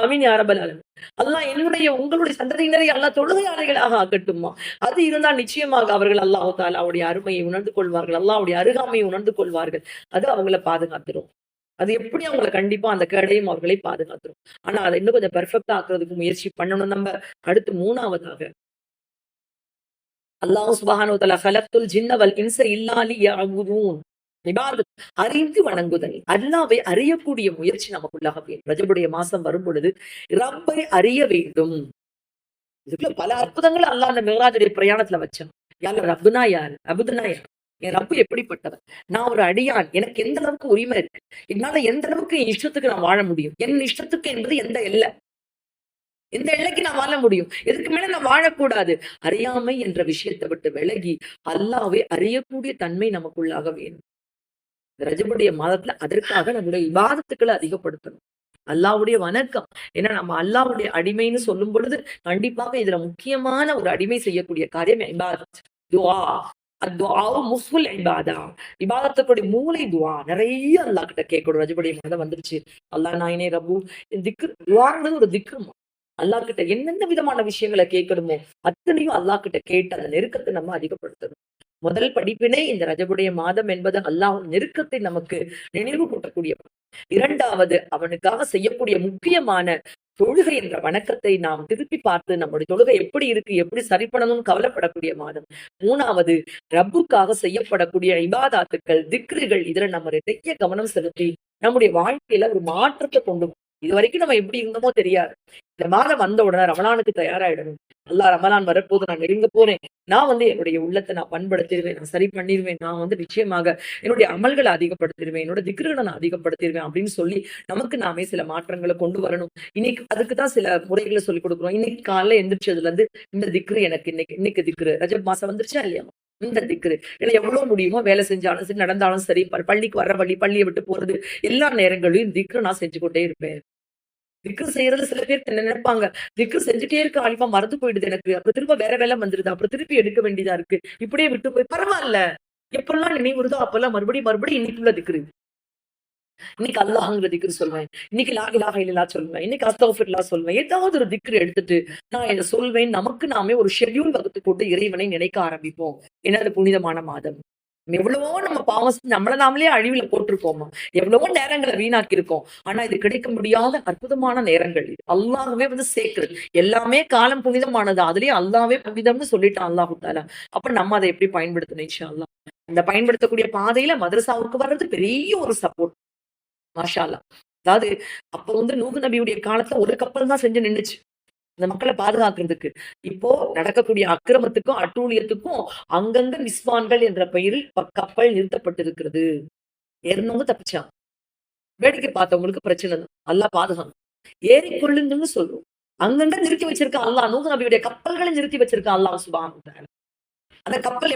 ஆமீன் யா ரப்பல் ஆலமீன். அல்லாஹ் என்னுடைய உங்களுடைய சந்ததியினரை அல்லாஹ் தொழுகையாளிகளாக ஆக்கட்டுமா. அது இருந்தால் நிச்சயமாக அவர்கள் அல்லாஹ் தஆலாவுடைய அருமையை உணர்ந்து கொள்வார்கள். அல்லாஹ்வுடைய அருகாமையை உணர்ந்து கொள்வார்கள். அது அவங்கள பாதுகாத்துரும். அது எப்படி அவங்கள கண்டிப்பா அந்த கேடையும் அவர்களை பாதுகாத்துரும். ஆனா அதை இன்னும் கொஞ்சம் பெர்ஃபெக்ட்டா ஆக்குறதுக்கு முயற்சி பண்ணணும் நம்ம. அடுத்து 3வதாக அல்லாஹ் சுப்ஹானஹு வ தஆலா "ஹலக்துல் ஜின்ன வல் இன்ஸ இல்லா லியஅபுதூன்." இபாதத், அறிந்து வணங்குதல். அல்லாஹ்வை அறியக்கூடிய முயற்சி நமக்குள்ளாக வேண்டும். ரஜபுடைய மாசம் வரும் பொழுது ரப்பை அறிய வேண்டும். இதுக்குள்ள பல அற்புதங்கள் அல்லாஹ் அந்த மிராஜுடைய பிரயாணத்துல வச்சான். யார் ரப்புனா யார்? அபுதுனா யார்? என் ரப்பு எப்படிப்பட்டவன்? நான் ஒரு அடியான். எனக்கு எந்த அளவுக்கு உரிமை இருக்கு? என்னால எந்த அளவுக்கு என் இஷ்டத்துக்கு நான் வாழ முடியும்? என் இஷ்டத்துக்கு என்பது எந்த எல்லை? எந்த எல்லைக்கு நான் வாழ முடியும்? இதுக்கு மேல நான் வாழக்கூடாது. அறியாமை என்ற விஷயத்தை விட்டு விலகி அல்லாஹ்வை அறியக்கூடிய தன்மை நமக்குள்ளாக வேணும். இந்த ரஜபுடைய மாதத்துல அதற்காக நம்முடைய இபாதத்துக்களை அதிகப்படுத்தணும். அல்லாஹ்வுடைய வணக்கம். ஏன்னா நம்ம அல்லாஹ்வுடைய அடிமைன்னு சொல்லும் பொழுது கண்டிப்பாக இதுல முக்கியமான ஒரு அடிமை செய்யக்கூடிய காரியம் இபாதத், துஆ. அத்துஆவு முஃபுல் இபாதா. இபாதத்துடைய மூளை துஆ. நிறைய அல்லாஹ் கிட்ட கேட்கணும். ரஜபுடைய மாதம் வந்துருச்சு. அல்லாஹ் நாயனே ரப்பு, திக்ர் துஆங்கிறது ஒரு திக்ருமா. அல்லாஹ் கிட்ட என்னென்ன விதமான விஷயங்களை கேட்கணுமோ அத்தனையும் அல்லாஹ் கிட்ட கேட்டு அந்த நெருக்கத்தை நம்ம அதிகப்படுத்தணும். முதல் படிப்பினை இந்த ரஜபுடைய மாதம் என்பது அல்லாஹ் நெருக்கத்தை நமக்கு நினைவு கூட்டக்கூடிய. இரண்டாவது, அவனுக்காக செய்யக்கூடிய முக்கியமான தொழுகை என்ற வணக்கத்தை நாம் திருப்பி பார்த்து நம்முடைய தொழுகை எப்படி இருக்கு, எப்படி சரி பண்ணணும்னு கவலைப்படக்கூடிய மாதம். மூணாவது, ரப்புக்காக செய்யப்படக்கூடிய இபாதாத்துக்கள், திக்ருகள், இதுல நம்ம நிறைய கவனம் செலுத்தி நம்முடைய வாழ்க்கையில ஒரு மாற்றத்தை கொண்டு வரும். இது வரைக்கும் நம்ம எப்படி இருந்தோமோ தெரியாது. இந்த மாதம் வந்த உடனே ரமலானுக்கு தயாராயிடணும். அல்லாஹ் ரமலான் வரப்போது, நான் நெருங்க போறேன். நான் என்னுடைய உள்ளத்தை நான் பண்படுத்திடுவேன், நான் சரி பண்ணிடுவேன், நான் நிச்சயமாக என்னுடைய அமல்களை அதிகப்படுத்திடுவேன், என்னோட திக்ருகளை நான் அதிகப்படுத்திடுவேன் அப்படின்னு சொல்லி நமக்கு நாமே சில மாற்றங்களை கொண்டு வரணும். இன்னைக்கு அதுக்கு தான் சில முறைகளை சொல்லிக் கொடுக்குறோம். இன்னைக்கு காலைல எந்திரிச்சதுல இருந்து இந்த திக்ரு எனக்கு இன்னைக்கு திக்ரு, ரஜப் மாசம் வந்துருச்சா இல்லையா, இந்த திக்ரு இல்லை எவ்வளவு முடியுமோ வேலை செஞ்சாலும் சரி, நடந்தாலும் சரி, பள்ளிக்கு வர்ற பள்ளியை விட்டு போறது, எல்லா நேரங்களையும் திக்ரு நான் செஞ்சு கொண்டே இருப்பேன். திக்ரு செய்யறது சில பேர் நினைப்பாங்க, திக்ரு செஞ்சுட்டே இருக்க ஆலிமா மறந்து போயிடுது எனக்கு, அப்புறம் திரும்ப வேற வேலை வந்துருது, அப்புறம் திருப்பி எடுக்க வேண்டியதா இருக்கு, இப்படியே விட்டு போய் பரவாயில்ல. எப்பெல்லாம் நினைவுறுதோ அப்பெல்லாம் மறுபடியும் இன்னைக்குள்ள திக்ரு. இன்னைக்கு அல்லாஹ்ங்கிற திக்ரு சொல்வேன், இன்னைக்கு லா இலாஹ இல்லல்லாஹ் சொல்வேன், இன்னைக்கு அஸ்தக்ஃபிருல்லாஹ் சொல்வேன். ஏதாவது ஒரு திக்ரு எடுத்துட்டு நான் இதை சொல்வேன். நமக்கு நாமே ஒரு ஷெட்யூல் வகுத்து போட்டு இறைவனை நினைக்க ஆரம்பிப்போம். ஏன்னா அது புனிதமான மாதம். எவ்வளவோ நம்ம பாவம் நம்மள நாமளே அழிவுல போட்டிருக்கோமா, எவ்வளவோ நேரங்களை வீணாக்கி இருக்கோம். ஆனா இது கிடைக்க முடியாத அற்புதமான நேரங்கள். அல்லாஹ்வே சேர்க்கிறது. எல்லாமே காலம் புனிதமானது, அதுலயும் அல்லாஹ்வே புனிதம்னு சொல்லிட்டான் அல்லாஹ் தஆலா. அப்ப நம்ம அதை எப்படி பயன்படுத்தணும் இன்ஷா அல்லாஹ். அந்த பயன்படுத்தக்கூடிய பாதையில மதரசாவுக்கு வர்றது பெரிய ஒரு சப்போர்ட். மாஷா அல்லாஹ். அதாவது அப்ப நூஹ் நபியுடைய காலத்துல ஒரு கப்பல் தான் செஞ்சு நின்னுச்சு இந்த மக்களை பாதுகாக்கிறதுக்கு. இப்போ நடக்கக்கூடிய அக்கிரமத்துக்கும் அட்டூழியத்துக்கும் அங்கங்க நிஸ்வான்கள் என்ற பெயரில் கப்பல் நிறுத்தப்பட்டிருக்கிறது. ஏறினவங்க தப்பிச்சா, வேடிக்கை பார்த்தவங்களுக்கு பிரச்சனை தான். அல்லாஹ் பாதுகாக்கும். ஏறி கொள்ளுங்கன்னு சொல்லுவோம். அங்கங்க நிறுத்தி வச்சிருக்க அல்லாஹ், நூஹ் நபியுடைய கப்பல்களை நிறுத்தி வச்சிருக்க அல்லாஹ் சுப்ஹானஹு வ தஆலா. அந்த கப்பல்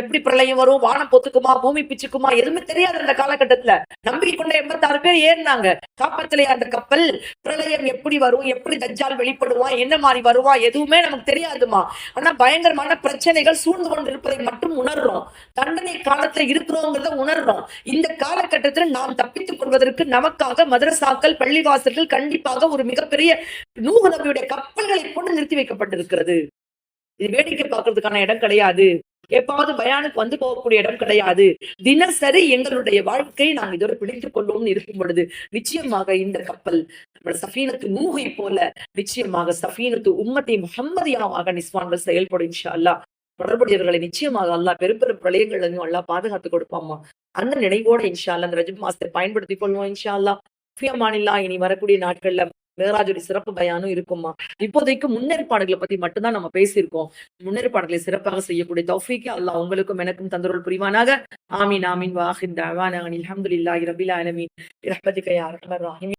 எப்படி பிரளயம் வரும், வானம் பொத்துக்குமா, பூமி பிச்சுக்குமா, எதுவுமே தெரியாது அந்த காலகட்டத்துல. நம்பிக்கை கொண்ட 86 பேர் ஏறினாங்க. காப்பாத்தலையா அந்த கப்பல்? பிரளயம் எப்படி வரும், எப்படி தஜ்ஜால் வெளிப்படுவான், என்ன மாதிரி வருவான், எதுவுமே நமக்கு தெரியாதுமா. ஆனா பயங்கரமான பிரச்சனைகள் சூழ்ந்து கொண்டு இருப்பதை மட்டும் உணர்றோம். தண்டனை காலத்துல இருக்கிறோங்கிறத உணர்றோம். இந்த காலகட்டத்துல நாம் தப்பித்துக் கொள்வதற்கு நமக்காக மதரசாக்கள், பள்ளிவாசல்கள் கண்டிப்பாக ஒரு மிகப்பெரிய நூஹ் நபியுடைய கப்பல்களை கொண்டு நிறுத்தி வைக்கப்பட்டிருக்கிறது. இது வேடிக்கை பார்க்கறதுக்கான இடம் கிடையாது. எப்பாவது பயானுக்கு போகக்கூடிய இடம் கிடையாது. தினசரி எங்களுடைய வாழ்க்கை நாங்கள் இதோட பிடித்துக் கொள்ளும் இருக்கும் பொழுது நிச்சயமாக இந்த கப்பல் சஃபீனத்து நூஹை போல நிச்சயமாக சஃபீனத்து உம்மத்தி முஹம்மதியாவாக நிஸ்வான்கள் செயல்படும் இன்ஷா அல்லாஹ். தொடர்புடையவர்களை நிச்சயமாக அல்லாஹ் பெரும் பிரளயங்களையும் அல்லாஹ் பாதுகாத்து கொடுப்பாமா. அந்த நினைவோட இன்ஷா அல்லாஹ் அந்த ரஜப் மாசத்தை பயன்படுத்திக் கொள்வோம் இன்ஷா அல்லாஹ். இனி வரக்கூடிய நாட்கள்ல மேராஜுடைய சிறப்பு பயானும் இருக்குமா. இப்போதைக்கு முன்னேற்பாடுகளை பத்தி மட்டும்தான் நம்ம பேசியிருக்கோம். முன்னேற்பாடுகளை சிறப்பாக செய்யக்கூடிய தௌஃபீக் அல்லாஹ் உங்களுக்கும் எனக்கும் தந்தருள் புரிவானாக. ஆமீன் ஆமீன். வாஹிர் தஅவானா அல்ஹம்துலில்லாஹி ரப்பில் ஆலமீன். பிரஹ்மதிக யா அர்ஹமர் ராஹிமீன்.